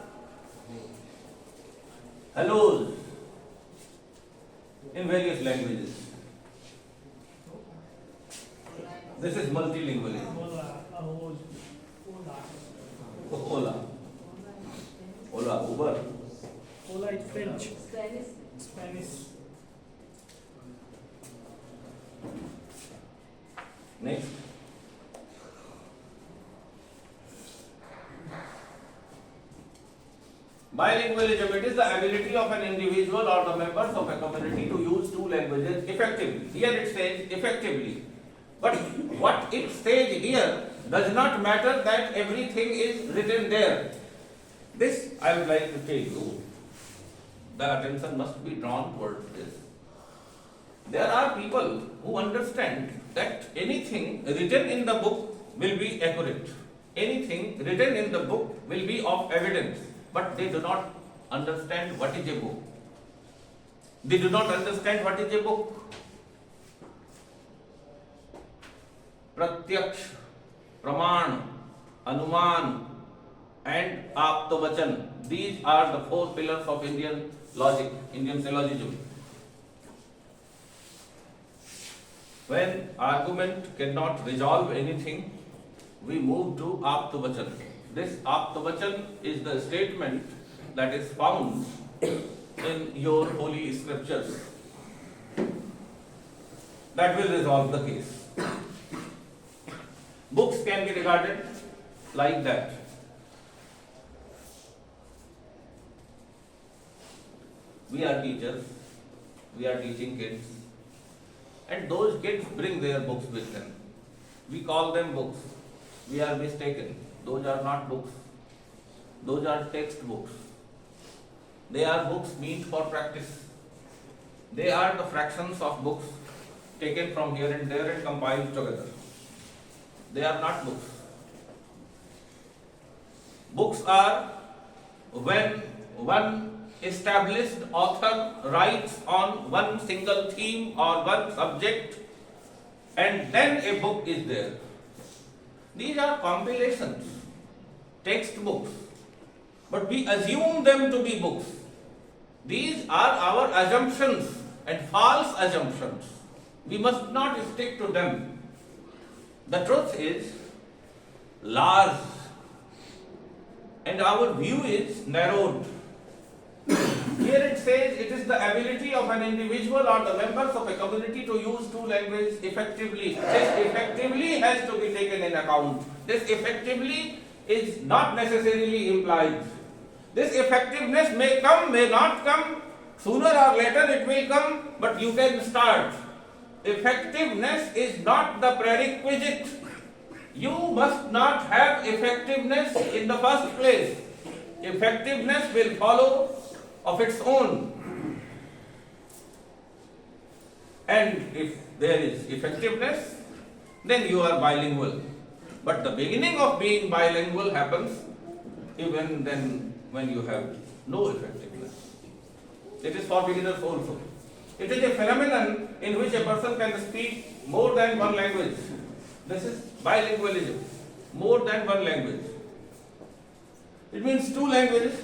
hellos in various languages. This is multilingualism. Hola. Hola, Uber. Hola is French. Spanish. Spanish. Next. Bilingualism, it is the ability of an individual or the members of a community to use 2 languages effectively. Here it says effectively. But what it says here does not matter that everything is written there. This I would like to tell you. The attention must be drawn towards this. There are people who understand that anything written in the book will be accurate. Anything written in the book will be of evidence. But they do not understand what is a book. They do not understand what is a book. Pratyaksh, Praman, Anuman, and Aptavachan. These are the 4 pillars of Indian logic, Indian syllogism. When argument cannot resolve anything, we move to Aptavachan. This Aptavachan is the statement that is found in your holy scriptures. That will resolve the case. Books can be regarded like that. We are teachers, we are teaching kids, and those kids bring their books with them. We call them books. We are mistaken. Those are not books. Those are textbooks. They are books meant for practice. They are the fractions of books taken from here and there and compiled together. They are not books. Books are when one established author writes on one single theme or one subject, and then a book is there. These are compilations, textbooks, but we assume them to be books. These are our assumptions and false assumptions. We must not stick to them. The truth is large, and our view is narrowed. Here it says it is the ability of an individual or the members of a community to use two languages effectively. This effectively has to be taken in account. This effectively is not necessarily implied. This effectiveness may come, may not come. Sooner or later it will come, but you can start. Effectiveness is not the prerequisite. You must not have effectiveness in the first place. Effectiveness will follow of its own. And if there is effectiveness, then you are bilingual. But the beginning of being bilingual happens even then when you have no effectiveness. It is for beginners also. It is a phenomenon in which a person can speak more than one language. This is bilingualism. More than one language. It means two languages.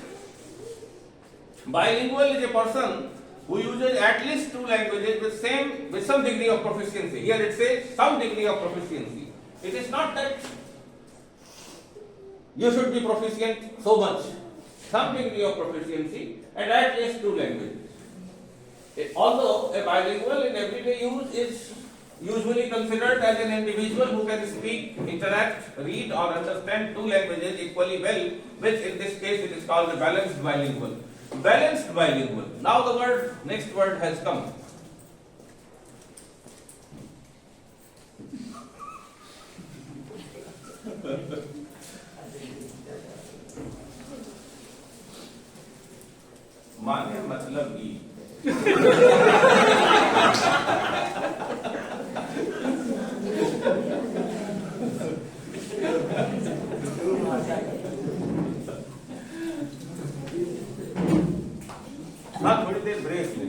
Bilingual is a person who uses at least two languages with some degree of proficiency. Here it says some degree of proficiency. It is not that you should be proficient so much. Some degree of proficiency and at least two languages. Although a bilingual in everyday use is usually considered as an individual who can speak, interact, read or understand two languages equally well, which in this case it is called a balanced bilingual. Balanced bilingual. Now the next word has come. माने मतलब ई हाँ थोड़ी देर break ले